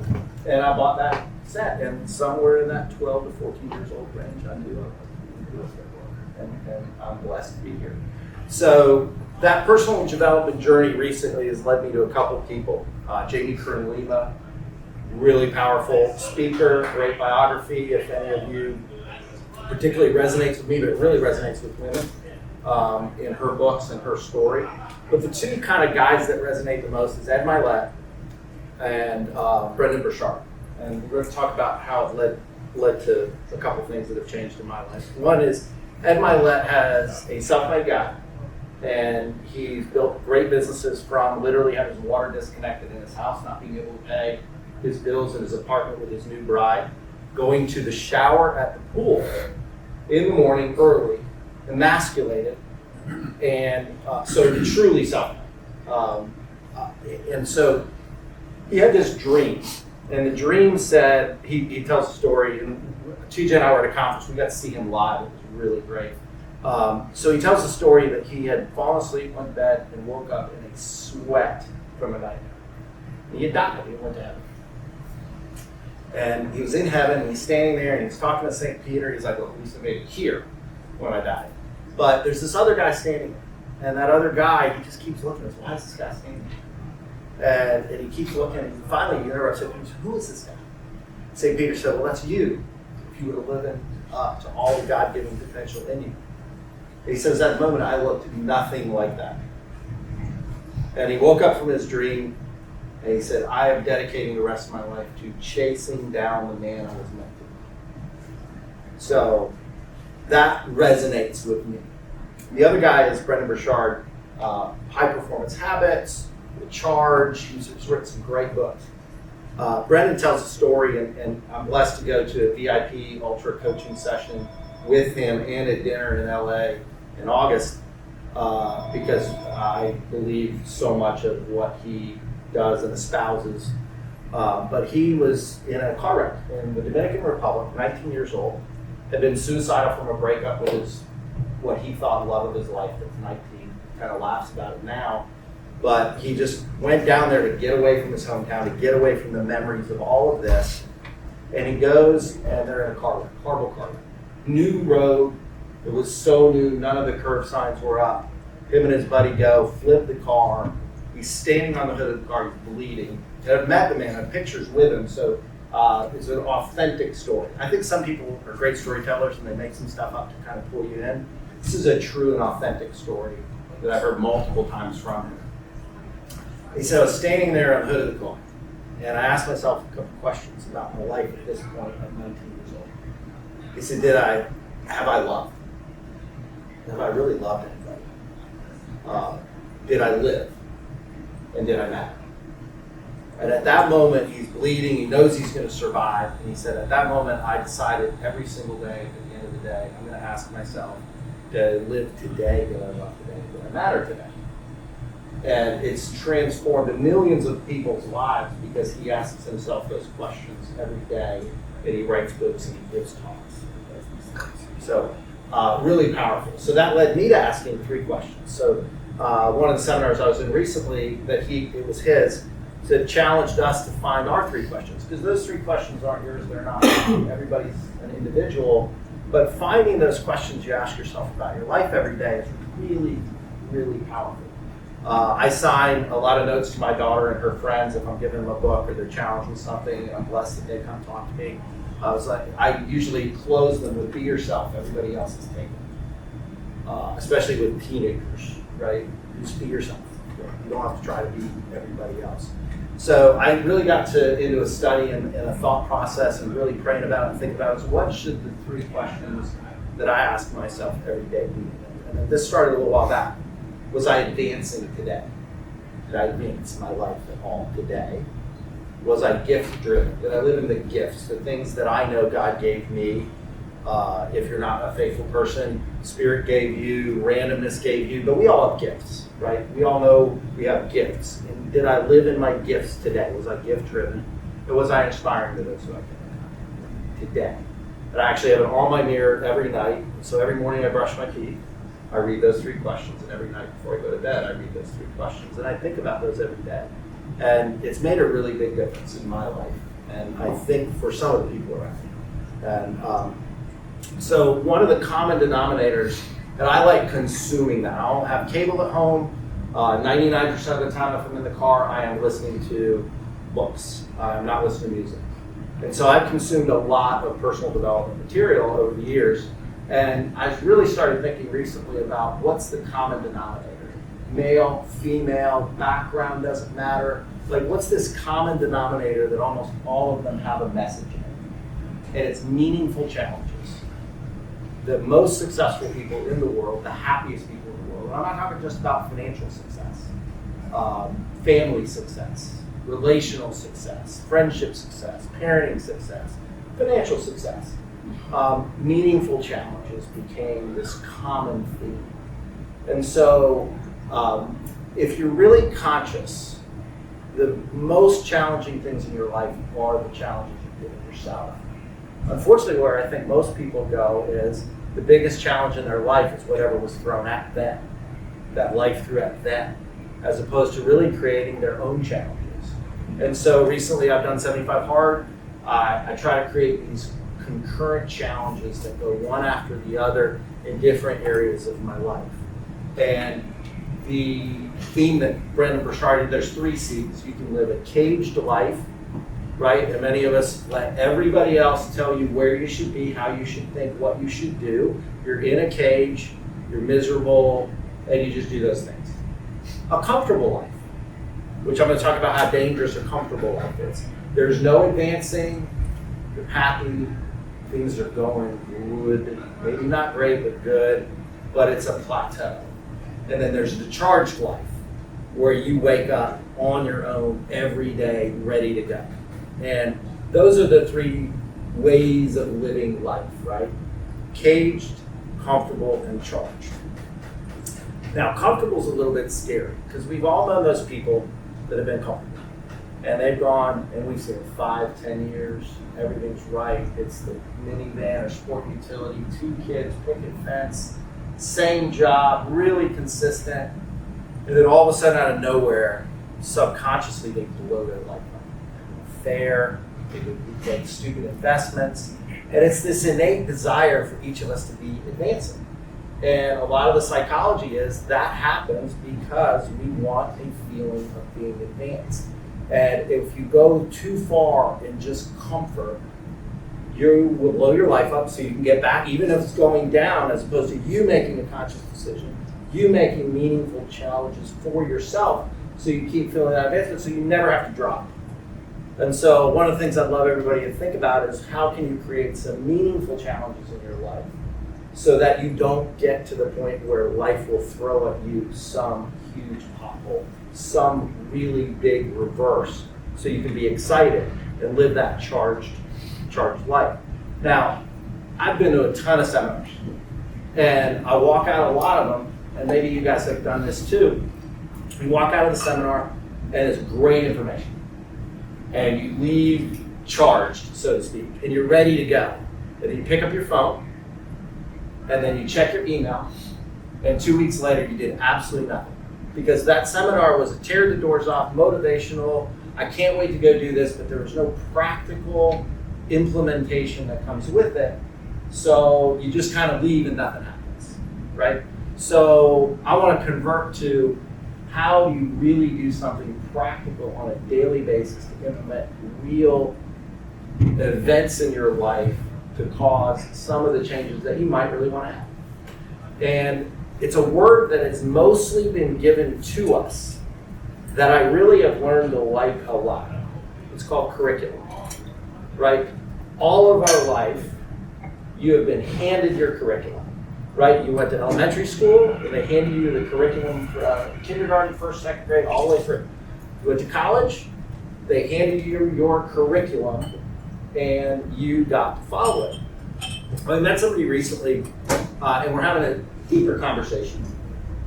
and I bought that set. And somewhere in that 12 to 14 years old range, I knew and I'm blessed to be here. So that personal development journey recently has led me to a couple of people. Jamie Kern-Lima, really powerful speaker, great biography. If any of you particularly resonates with me, but it really resonates with women in her books and her story. But the two kind of guys that resonate the most is Ed Mylett and Brendon Burchard. And we're going to talk about how it led to a couple things that have changed in my life. One is Ed Mylett has a self-made guy, and he's built great businesses from literally having his water disconnected in his house, not being able to pay his bills in his apartment with his new bride, going to the shower at the pool in the morning early, emasculated, and so truly self-made. And so he had this dream, and the dream said, he tells a story, and TJ and I were at a conference, we got to see him live, it was really great. So he tells the story that he had fallen asleep, went to bed, and woke up in a sweat from a nightmare. He had died, he went to heaven. And he was in heaven, and he's standing there, and he's talking to St. Peter. He's like, well, at least I made it here when I died. But there's this other guy standing there, and that other guy, he just keeps looking at us. Why is this guy standing there? And he keeps looking, and finally he interrupts St. Peter. Who is this guy? St. Peter said, well, that's you, if you were living up to all the God-given potential in you. He says, at that moment, I looked nothing like that. And he woke up from his dream, and he said, I am dedicating the rest of my life to chasing down the man I was meant to be. So that resonates with me. The other guy is Brendon Burchard, High Performance Habits, The Charge. He's written some great books. Brendon tells a story, and I'm blessed to go to a VIP ultra coaching session with him and a dinner in LA in August because I believe so much of what he does and espouses. But he was in a car wreck in the Dominican Republic, 19 years old, had been suicidal from a breakup with what he thought love of his life at 19, kind of laughs about it now. But he just went down there to get away from his hometown, to get away from the memories of all of this. And he goes, and they're in a car, horrible car. New road. It was so new, none of the curb signs were up. Him and his buddy go, flip the car. He's standing on the hood of the car, he's bleeding. And I've met the man, I have pictures with him, so it's an authentic story. I think some people are great storytellers and they make some stuff up to kind of pull you in. This is a true and authentic story that I've heard multiple times from him. He said, I was standing there on the hood of the car, and I asked myself a couple questions about my life at this point at 19 years old. He said, have I loved? Have I really loved anybody? Did I live? And did I matter? And at that moment, he's bleeding, he knows he's going to survive, and he said, at that moment, I decided every single day, at the end of the day, I'm going to ask myself, did I live today? Did I love today? Did I matter today? And it's transformed millions of people's lives because he asks himself those questions every day, and he writes books and he gives talks. So really powerful. So that led me to asking 3 questions. So one of the seminars I was in recently, it was his, so challenged us to find our 3 questions, because those 3 questions aren't yours, they're not. Everybody's an individual, but finding those questions you ask yourself about your life every day is really, really powerful. I sign a lot of notes to my daughter and her friends if I'm giving them a book or they're challenged with something, and I'm blessed that they come talk to me. I usually close them with be yourself, everybody else is taken. Especially with teenagers, right? Just be yourself. You don't have to try to be everybody else. So I really got into a study and a thought process and really praying about it and thinking about it. So what should the 3 questions that I ask myself every day be? And this started a little while back. Was I advancing today? Did I advance my life at all today? Was I gift driven? Did I live in the gifts, the things that I know God gave me? If you're not a faithful person, Spirit gave you, randomness gave you, but we all have gifts, right? We all know we have gifts. And did I live in my gifts today? Was I gift driven? And was I inspiring to those who I can today? And I actually have it on my mirror every night. So every morning I brush my teeth. I read those 3 questions, and every night before I go to bed, I read those 3 questions, and I think about those every day. And it's made a really big difference in my life, and I think for some of the people around me. And so one of the common denominators, and I like consuming that. I don't have cable at home. 99% of the time if I'm in the car, I am listening to books. I'm not listening to music. And so I've consumed a lot of personal development material over the years. And I really started thinking recently about what's the common denominator. Male, female, background doesn't matter. Like, what's this common denominator that almost all of them have a message in? And it's meaningful challenges. The most successful people in the world, the happiest people in the world, and I'm not talking just about financial success, family success, relational success, friendship success, parenting success, financial success. Meaningful challenges became this common theme. And so if you're really conscious, the most challenging things in your life are the challenges you give yourself. Unfortunately, where I think most people go is the biggest challenge in their life is whatever was thrown at them, that life threw at them, as opposed to really creating their own challenges. And so recently I've done 75 Hard. I try to create these concurrent challenges that go one after the other in different areas of my life. And the theme that Brendon Burchard, there's 3 C's. You can live a caged life, right? And many of us let everybody else tell you where you should be, how you should think, what you should do. You're in a cage, you're miserable, and you just do those things. A comfortable life, which I'm going to talk about how dangerous a comfortable life is. There's no advancing, you're happy, things are going good, maybe not great, but good, but it's a plateau. And then there's the charged life, where you wake up on your own every day, ready to go. And those are the 3 ways of living life, right? Caged, comfortable, and charged. Now, comfortable is a little bit scary, because we've all known those people that have been comfortable. And they've gone, and we've seen 5, 10 years, everything's right. It's the minivan or sport utility, 2 kids, picket fence, same job, really consistent. And then all of a sudden, out of nowhere, subconsciously, they blow their life up. Fair, they make stupid investments. And it's this innate desire for each of us to be advancing. And a lot of the psychology is that happens because we want a feeling of being advanced. And if you go too far in just comfort, you will blow your life up so you can get back, even if it's going down, as opposed to you making a conscious decision, you making meaningful challenges for yourself so you keep feeling that advancement so you never have to drop. And so one of the things I'd love everybody to think about is how can you create some meaningful challenges in your life so that you don't get to the point where life will throw at you some huge pothole, some really big reverse, so you can be excited and live that charged life. Now, I've been to a ton of seminars, and I walk out of a lot of them, and maybe you guys have done this too. You walk out of the seminar, and it's great information. And you leave charged, so to speak, and you're ready to go. And then you pick up your phone, and then you check your email, and 2 weeks later you did absolutely nothing. Because that seminar was a tear the doors off, motivational, I can't wait to go do this, but there was no practical implementation that comes with it. So you just kind of leave and nothing happens, right? So I want to convert to how you really do something practical on a daily basis to implement real events in your life to cause some of the changes that you might really want to have. And it's a word that has mostly been given to us that I really have learned to like a lot. It's called curriculum, right? All of our life, you have been handed your curriculum, right? You went to elementary school, and they handed you the curriculum for kindergarten, first, second grade, all the way through. You went to college, they handed you your curriculum, and you got to follow it. I met somebody recently, and we're having a deeper conversation.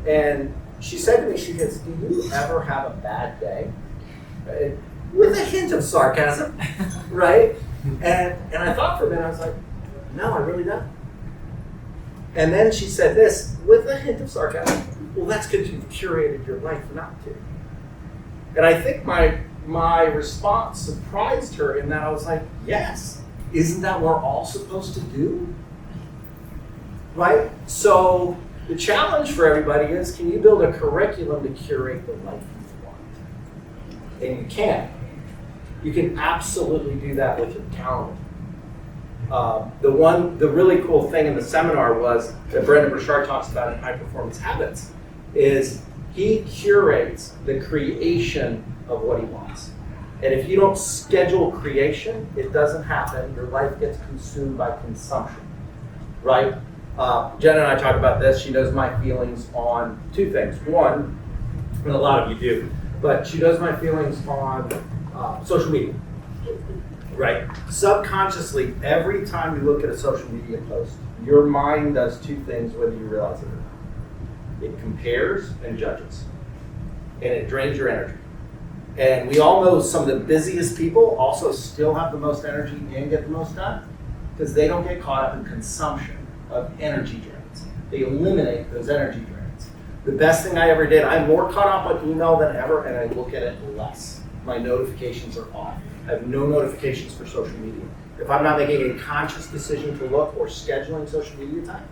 And she said to me, she goes, do you ever have a bad day? With a hint of sarcasm, right? And I thought for a minute, I was like, no, I really don't. And then she said this, with a hint of sarcasm, well, that's because you've curated your life not to. And I think my response surprised her in that I was like, yes, isn't that what we're all supposed to do? Right? So the challenge for everybody is, can you build a curriculum to curate the life you want? And you can. You can absolutely do that with your calendar. The really cool thing in the seminar was that Brendon Burchard talks about in High Performance Habits is he curates the creation of what he wants. And if you don't schedule creation, it doesn't happen. Your life gets consumed by consumption, right? Jen and I talk about this. She knows my feelings on two things. One, and a lot of you do, but she knows my feelings on social media, right? Subconsciously, every time you look at a social media post, your mind does two things whether you realize it or not. It compares and judges, and it drains your energy. And we all know some of the busiest people also still have the most energy and get the most done because they don't get caught up in consumption of energy drains. They eliminate those energy drains. The best thing I ever did, I'm more caught up on email than ever, and I look at it less. My notifications are off. I have no notifications for social media. If I'm not making a conscious decision to look or scheduling social media time,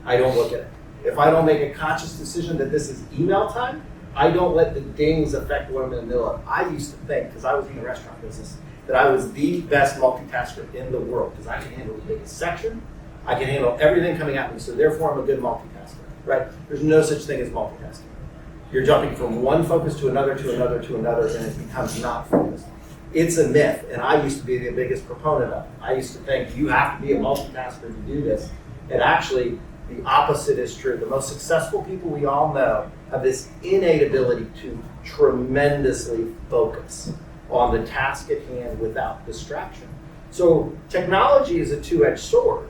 I don't look at it. If I don't make a conscious decision that this is email time, I don't let the dings affect what I'm in the middle of. I used to think, because I was in the restaurant business, that I was the best multitasker in the world because I can handle the biggest section. I can handle everything coming at me, so therefore I'm a good multitasker, right? There's no such thing as multitasking. You're jumping from one focus to another, to another, to another, and it becomes not focused. It's a myth, and I used to be the biggest proponent of it. I used to think you have to be a multitasker to do this, and actually the opposite is true. The most successful people we all know have this innate ability to tremendously focus on the task at hand without distraction. So technology is a two-edged sword.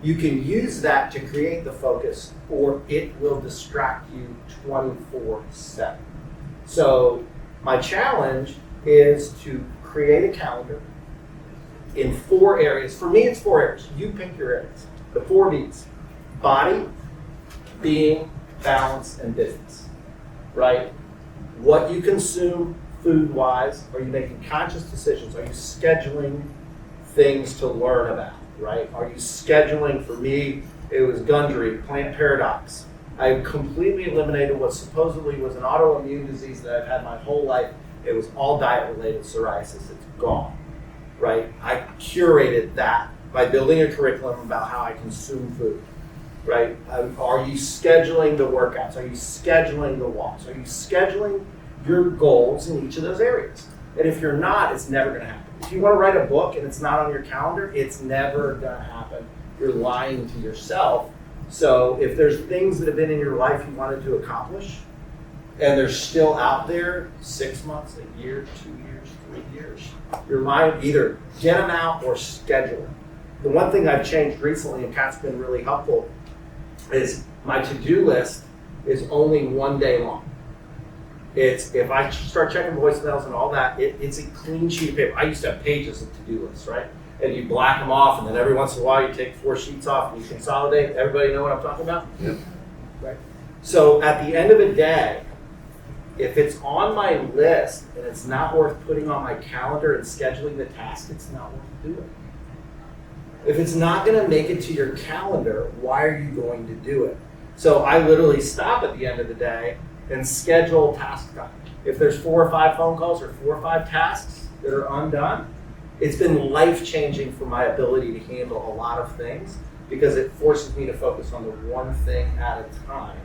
You can use that to create the focus, or it will distract you 24/7. So my challenge is to create a calendar in 4 areas. For me, it's 4 areas. You pick your areas. The 4 B's: body, being, balance, and business. right? What you consume food-wise, are you making conscious decisions? Are you scheduling things to learn about, right? Are you scheduling, for me, it was Gundry, plant paradox. I completely eliminated what supposedly was an autoimmune disease that I've had my whole life. It was all diet-related psoriasis. It's gone, right? I curated that by building a curriculum about how I consume food, right? Are you scheduling the workouts? Are you scheduling the walks? Are you scheduling your goals in each of those areas? And if you're not, it's never going to happen. If you want to write a book and it's not on your calendar, it's never going to happen. You're lying to yourself. So if there's things that have been in your life you wanted to accomplish, and they're still out there 6 months, a year, 2 years, 3 years, your mind either get them out or schedule them. The one thing I've changed recently, and Kat's been really helpful, is my to-do list is only 1 day long. It's, if I start checking voicemails and all that, it's a clean sheet of paper. I used to have pages of to-do lists, right? And you black them off, and then every once in a while you take 4 sheets off and you consolidate. Everybody know what I'm talking about? Yep. Right. So at the end of the day, if it's on my list and it's not worth putting on my calendar and scheduling the task, it's not worth doing. If it's not going to make it to your calendar, why are you going to do it? So I literally stop at the end of the day and schedule task time. If there's 4 or 5 phone calls or 4 or 5 tasks that are undone, it's been life-changing for my ability to handle a lot of things because it forces me to focus on the one thing at a time.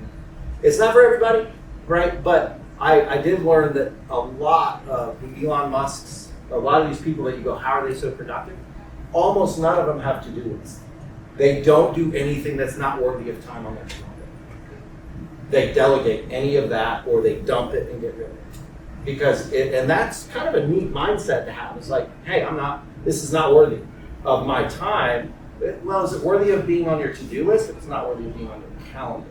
It's not for everybody, right? But I did learn that a lot of the Elon Musks, a lot of these people that you go, how are they so productive? Almost none of them have to-do lists. They don't do anything that's not worthy of time on their calendar. They delegate any of that or they dump it and get rid of it. And that's kind of a neat mindset to have. It's like, hey, this is not worthy of my time. Well, is it worthy of being on your to-do list if it's not worthy of being on your calendar?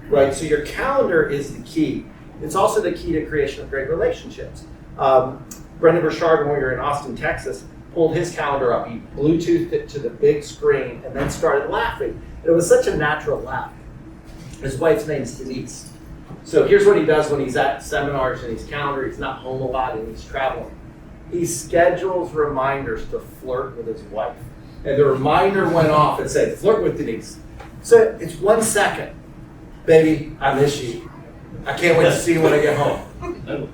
Right, so your calendar is the key. It's also the key to creation of great relationships. Brendan Burchard, when we were in Austin, Texas, pulled his calendar up. He Bluetoothed it to the big screen and then started laughing. It was such a natural laugh. His wife's name is Denise. So here's what he does when he's at seminars and he's calendar, he's not home a lot and he's traveling. He schedules reminders to flirt with his wife. And the reminder went off and said, flirt with Denise. So it's 1 second. Baby, I miss you. I can't wait to see you when I get home. I'm gonna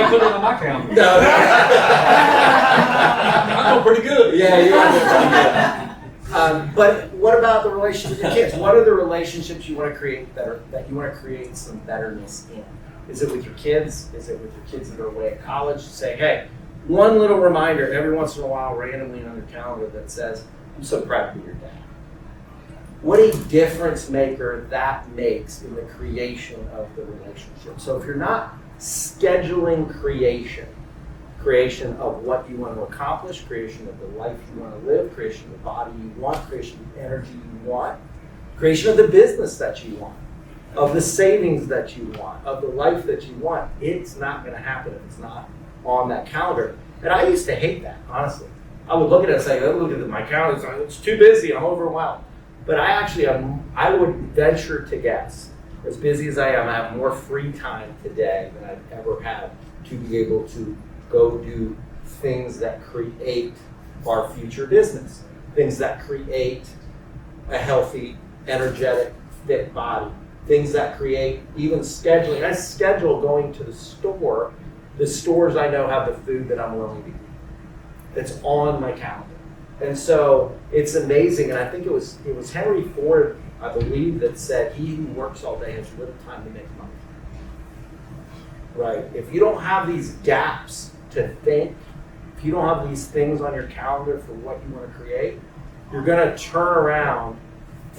put it on my calendar. No. I'm doing pretty good. Yeah, you are doing pretty good. But what about the relationship with your kids? What are the relationships you want to create that you want to create some betterness in? Is it with your kids? Is it with your kids that are away at college? Say, hey, one little reminder every once in a while, randomly on your calendar that says, I'm so proud to be your dad. What a difference maker that makes in the creation of the relationship. So if you're not scheduling creation of what you want to accomplish, creation of the life you want to live, creation of the body you want, creation of the energy you want, creation of the business that you want, of the savings that you want, of the life that you want, it's not going to happen if it's not on that calendar. And I used to hate that, honestly. I would look at it and say, oh, look at my calendar, it's too busy, I'm overwhelmed. But I would venture to guess, as busy as I am, I have more free time today than I've ever had to be able to go do things that create our future business, things that create a healthy, energetic, fit body, things that create even scheduling. I schedule going to the store. The stores I know have the food that I'm willing to eat. It's on my calendar. And so it's amazing, and I think it was Henry Ford, I believe, that said, he who works all day has little time to make money. Right? If you don't have these gaps to think, if you don't have these things on your calendar for what you want to create, you're going to turn around,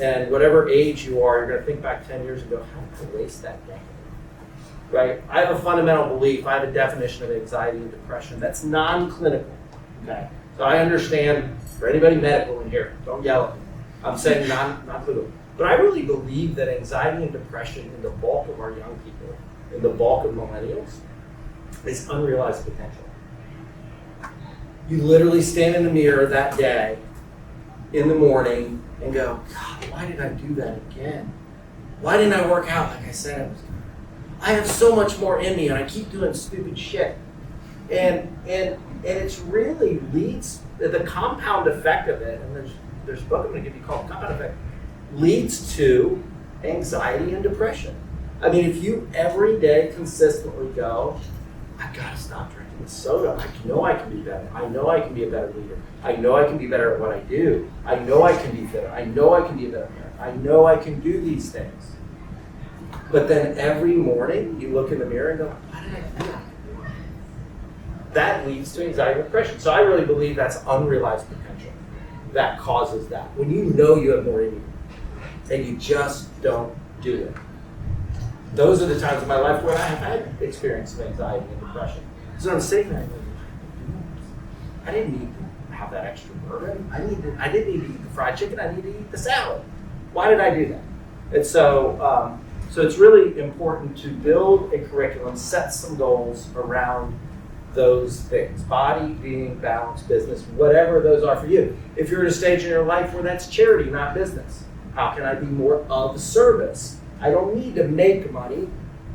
and whatever age you are, you're going to think back 10 years ago, how did I waste that day? Right? I have a fundamental belief, I have a definition of anxiety and depression that's non-clinical. Okay? So I understand, for anybody medical in here, don't yell at me. I'm saying non-clinical. But I really believe that anxiety and depression in the bulk of our young people, in the bulk of millennials, is unrealized potential. You literally stand in the mirror that day, in the morning, and go, God, why did I do that again? Why didn't I work out like I said I was going to? I have so much more in me and I keep doing stupid shit. And it's really leads, the compound effect of it, and there's a book I'm gonna give you called Compound Effect, leads to anxiety and depression. I mean, if you every day consistently go, I gotta stop drinking this soda. I know I can be better. I know I can be a better leader. I know I can be better at what I do. I know I can be fitter. I know I can be a better parent. I know I can do these things. But then every morning you look in the mirror and go, why did I do that? That leads to anxiety and depression. So I really believe that's unrealized potential that causes that. When you know you have more in you and you just don't do it. Those are the times in my life where I have had experience of anxiety and depression. So I'm sitting there, I didn't need to have that extra burden. I didn't need to eat the fried chicken. I need to eat the salad. Why did I do that? And so, so it's really important to build a curriculum, set some goals around those things. Body, being, balance, business, whatever those are for you. If you're at a stage in your life where that's charity, not business, how can I be more of service? I don't need to make money,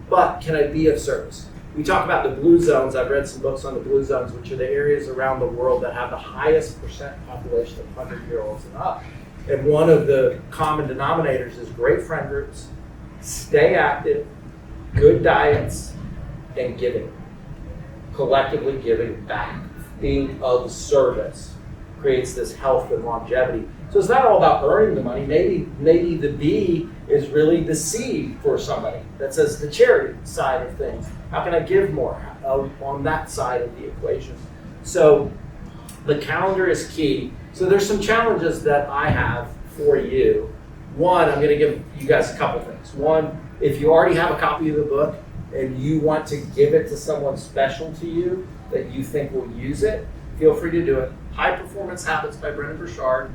but can I be of service? We talk about the blue zones. I've read some books on the blue zones, which are the areas around the world that have the highest percent population of 100-year-olds and up. And one of the common denominators is great friend groups, stay active, good diets, and giving. Collectively giving back, being of service, creates this health and longevity. So it's not all about earning the money. Maybe the B is really the C for somebody that says the charity side of things. How can I give more on that side of the equation? So the calendar is key. So there's some challenges that I have for you. One, I'm going to give you guys a couple things. One, if you already have a copy of the book and you want to give it to someone special to you that you think will use it, feel free to do it. High Performance Habits by Brendon Burchard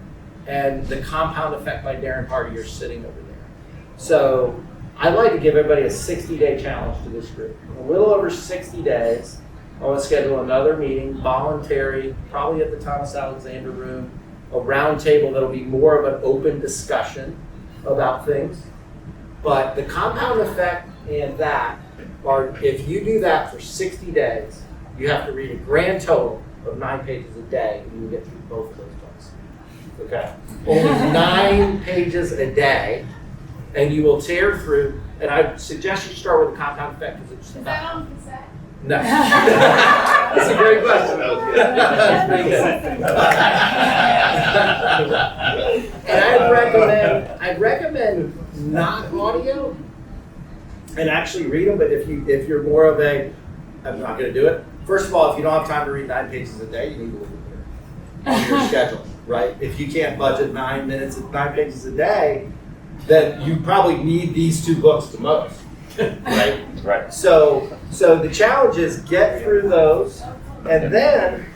and The Compound Effect by Darren Hardy are sitting over there. So I'd like to give everybody a 60-day challenge to this group. In a little over 60 days, I want to schedule another meeting, voluntary, probably at the Thomas Alexander Room, a round table that'll be more of an open discussion about things. But the compound effect and that are, if you do that for 60 days, you have to read a grand total of 9 pages a day and you get through both of those books. Okay? Only 9 pages a day, and you will tear through, and I suggest you start with the compound effect because it's Is that on cassette? no. That's a great question. And I'd recommend not audio and actually read them, but if you're more of a, I'm not going to do it. First of all, if you don't have time to read 9 pages a day, you need to look at it on your schedule, right? If you can't budget 9 pages a day, then you probably need these 2 books the most, right? Right. So the challenge is get through those, and then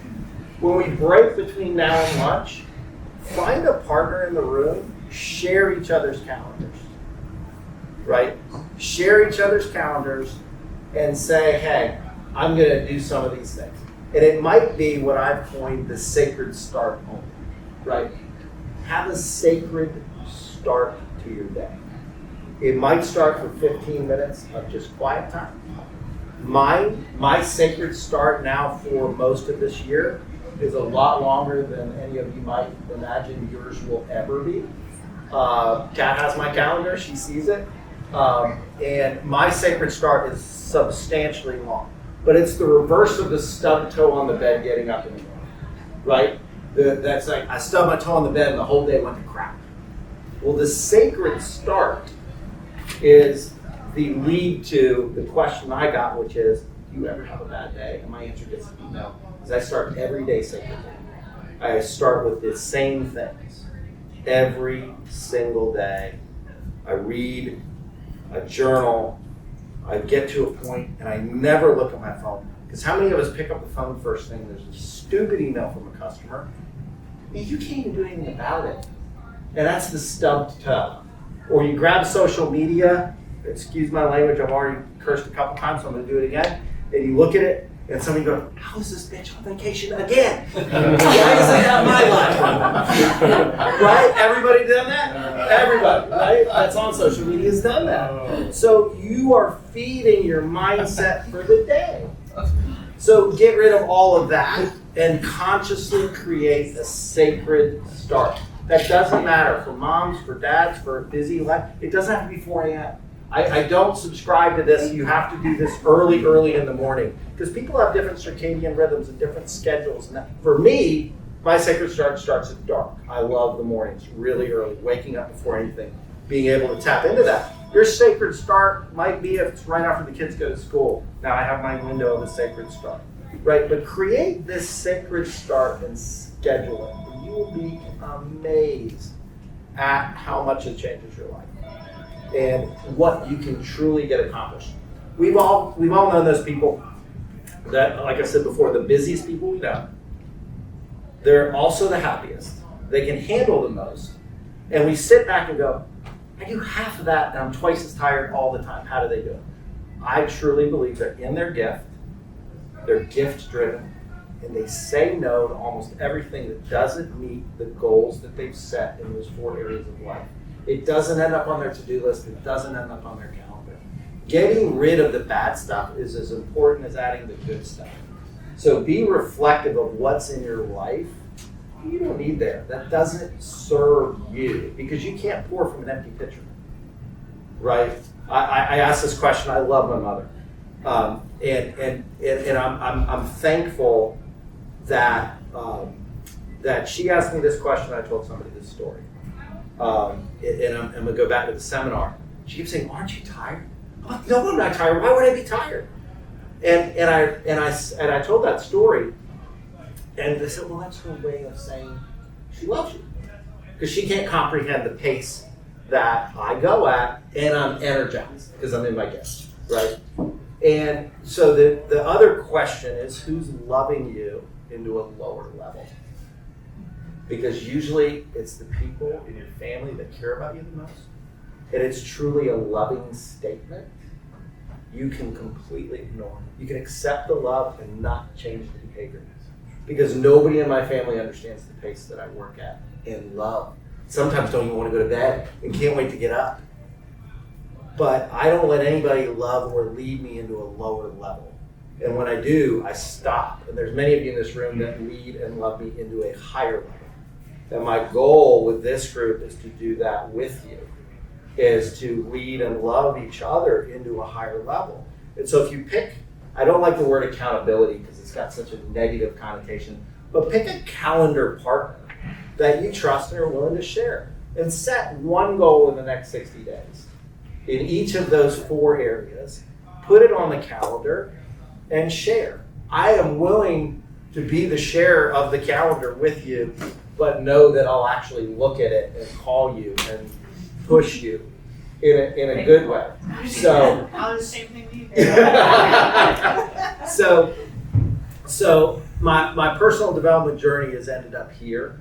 when we break between now and lunch, find a partner in the room, share each other's calendars, right? Share each other's calendars and say, hey, I'm going to do some of these things. And it might be what I've coined the sacred start moment, right? Have a sacred start to your day. It might start for 15 minutes of just quiet time. My sacred start now for most of this year is a lot longer than any of you might imagine yours will ever be. Kat has my calendar, she sees it. And my sacred start is substantially long. But it's the reverse of the stub toe on the bed getting up in the morning, right? That's like, I stubbed my toe on the bed and the whole day went to crap. Well, the sacred start is the lead to the question I got, which is, do you ever have a bad day? And my answer gets to be no, because I start every day sacredly. I start with the same things every single day. I read, I journal, I get to a point, and I never look at my phone. Because how many of us pick up the phone first thing, there's a stupid email from a customer, and you can't even do anything about it. And that's the stubbed toe. Or you grab social media, excuse my language, I've already cursed a couple times, so I'm going to do it again, and you look at it, And somebody go, how is this bitch on vacation again? Why isn't that my life? Right? Everybody done that? Everybody, right? That's on social media has done that. So you are feeding your mindset for the day. So get rid of all of that and consciously create a sacred start. That doesn't matter for moms, for dads, for a busy life. It doesn't have to be 4 a.m. I don't subscribe to this. You have to do this early in the morning. Because people have different circadian rhythms and different schedules. And for me, my sacred start starts at dark. I love the mornings, really early, waking up before anything, being able to tap into that. Your sacred start might be if it's right after the kids go to school. Now I have my window of a sacred start, right? But create this sacred start and schedule it. And you will be amazed at how much it changes your life and what you can truly get accomplished. We've all known those people that, like I said before, the busiest people we know. They're also the happiest. They can handle the most. And we sit back and go, I do half of that and I'm twice as tired all the time. How do they do it? I truly believe they're in their gift. They're gift driven. And they say no to almost everything that doesn't meet the goals that they've set in those 4 areas of life. It doesn't end up on their to-do list. It doesn't end up on their calendar. Getting rid of the bad stuff is as important as adding the good stuff. So be reflective of what's in your life. You don't need there. That doesn't serve you because you can't pour from an empty pitcher, right? I asked this question. I love my mother, and I'm thankful that that she asked me this question. I told somebody this story, and I'm gonna go back to the seminar. She keeps saying, "Aren't you tired?" I'm like, "No, I'm not tired. Why would I be tired?" And I told that story. And they said, well, that's her way of saying she loves you. Because she can't comprehend the pace that I go at, and I'm energized because I'm in my gift, right? And so the other question is, who's loving you into a lower level? Because usually it's the people in your family that care about you the most. And it's truly a loving statement. You can completely ignore. You can accept the love and not change the behavior. Because nobody in my family understands the pace that I work at in love. Sometimes don't even want to go to bed and can't wait to get up. But I don't let anybody love or lead me into a lower level. And when I do, I stop. And there's many of you in this room that lead and love me into a higher level. And my goal with this group is to do that with you, is to lead and love each other into a higher level. And so if you pick, I don't like the word accountability because it's got such a negative connotation, but pick a calendar partner that you trust and are willing to share. And set one goal in the next 60 days. In each of those 4 areas, put it on the calendar and share. I am willing to be the sharer of the calendar with you, but know that I'll actually look at it and call you and push you in a good way. So I'll do the same thing to you. So my personal development journey has ended up here,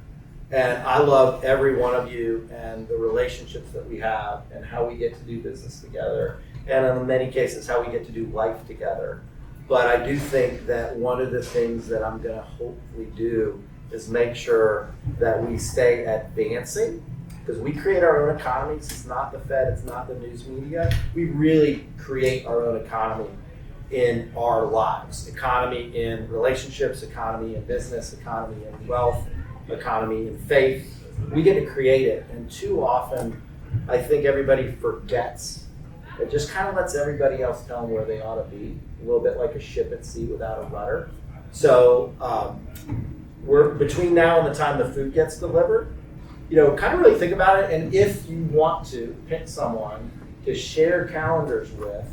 and I love every one of you and the relationships that we have and how we get to do business together, and in many cases how we get to do life together. But I do think that one of the things that I'm going to hopefully do is make sure that we stay advancing, because we create our own economies. It's not the Fed, it's not the news media. We really create our own economy in our lives. Economy in relationships, economy in business, economy in wealth, economy in faith. We get to create it. And too often, I think everybody forgets. It just kind of lets everybody else tell them where they ought to be. A little bit like a ship at sea without a rudder. So we're between now and the time the food gets delivered, kind of really think about it. And if you want to pick someone to share calendars with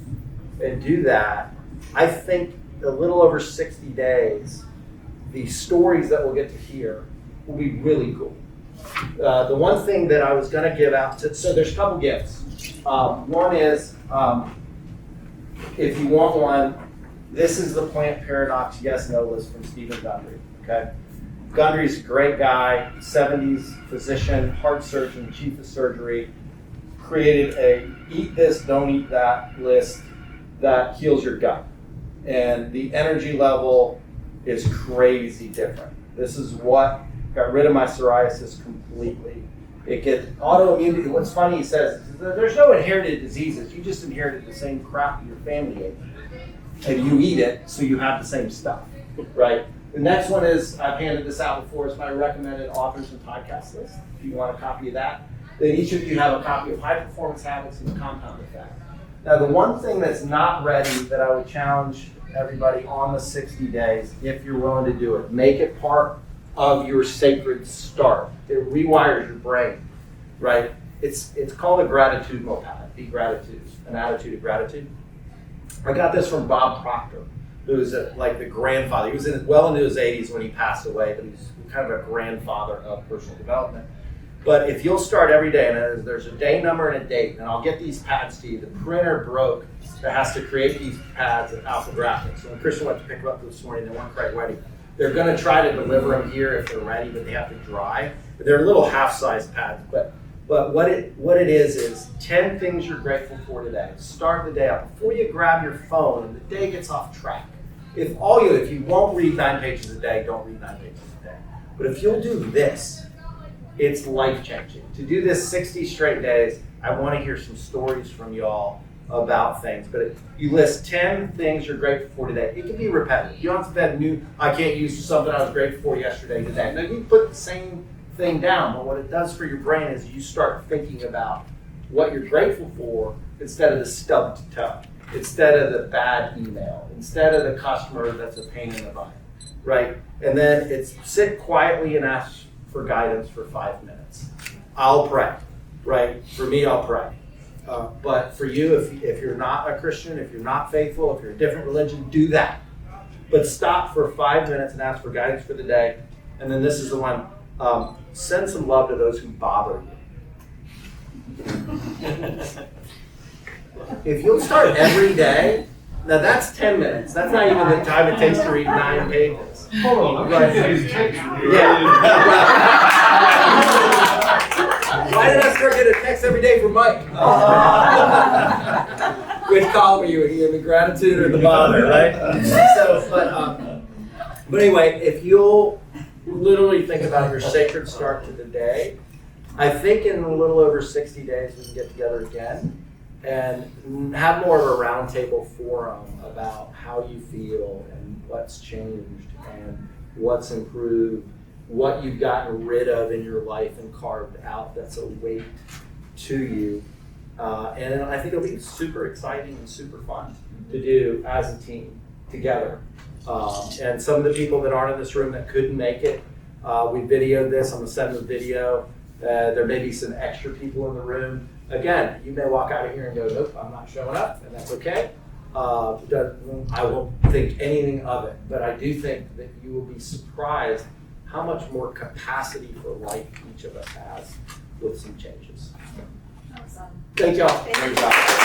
and do that, I think a little over 60 days, the stories that we'll get to hear will be really cool. The one thing that I was going to give out, so there's a couple gifts. One is, if you want one, this is the Plant Paradox Yes No list from Stephen Gundry. Okay, Gundry's a great guy, 70s physician, heart surgeon, chief of surgery, created a eat this, don't eat that list that heals your gut. and the energy level is crazy different. This is what got rid of my psoriasis completely. It gets autoimmunity. What's funny, he says, there's no inherited diseases. You just inherited the same crap your family ate. And you eat it, so you have the same stuff, right? The next one is, I've handed this out before, it's my recommended authors and podcast list. If you want a copy of that, then each of you have a copy of High Performance Habits and Compound Effect. Now, the one thing that's not ready that I would challenge everybody on the 60 days, if you're willing to do it, make it part of your sacred start. It rewires your brain, right? It's called a gratitudinal habit. Be gratitude, an attitude of gratitude. I got this from Bob Proctor, who was like the grandfather. He was well into his 80s when he passed away, but he's kind of a grandfather of personal development. But if you'll start every day, and there's a day number and a date, and I'll get these pads to you. The printer broke that has to create these pads at Alpha Graphics. So when Christian went to pick them up this morning, they weren't quite ready. They're going to try to deliver them here if they're ready, but they have to dry. But they're little half-size pads. But what it is 10 things you're grateful for today. Start the day out before you grab your phone and the day gets off track. If you won't read 9 pages a day, don't read 9 pages a day. But if you'll do this, it's life-changing. To do this 60 straight days, I want to hear some stories from y'all about things. But you list 10 things you're grateful for today. It can be repetitive. You don't have to have new, I can't use something I was grateful for yesterday today. No, you can put the same thing down, but what it does for your brain is you start thinking about what you're grateful for instead of the stubbed toe, instead of the bad email, instead of the customer that's a pain in the butt, right? And then it's sit quietly and ask for guidance for 5 minutes. I'll pray, right? For me, I'll pray. But for you, if you're not a Christian, if you're not faithful, if you're a different religion, do that. But stop for 5 minutes and ask for guidance for the day. And then this is the one, send some love to those who bother you. If you'll start every day, now that's 10 minutes. That's not even the time it takes to read 9 pages. Hold on, Why did I start getting a text every day from Mike? Which column are you in, the gratitude or the bother, right? But anyway, if you'll literally think about your sacred start to the day, I think in a little over 60 days we can get together again and have more of a roundtable forum about how you feel and what's changed and what's improved, what you've gotten rid of in your life and carved out that's a weight to you. And I think it'll be super exciting and super fun to do as a team together. And some of the people that aren't in this room that couldn't make it, we videoed this. I'm going to send the video. There may be some extra people in the room. Again, you may walk out of here and go, nope, I'm not showing up, and that's okay. I won't think anything of it, but I do think that you will be surprised how much more capacity for life each of us has with some changes. Awesome. Thank y'all. Thank you.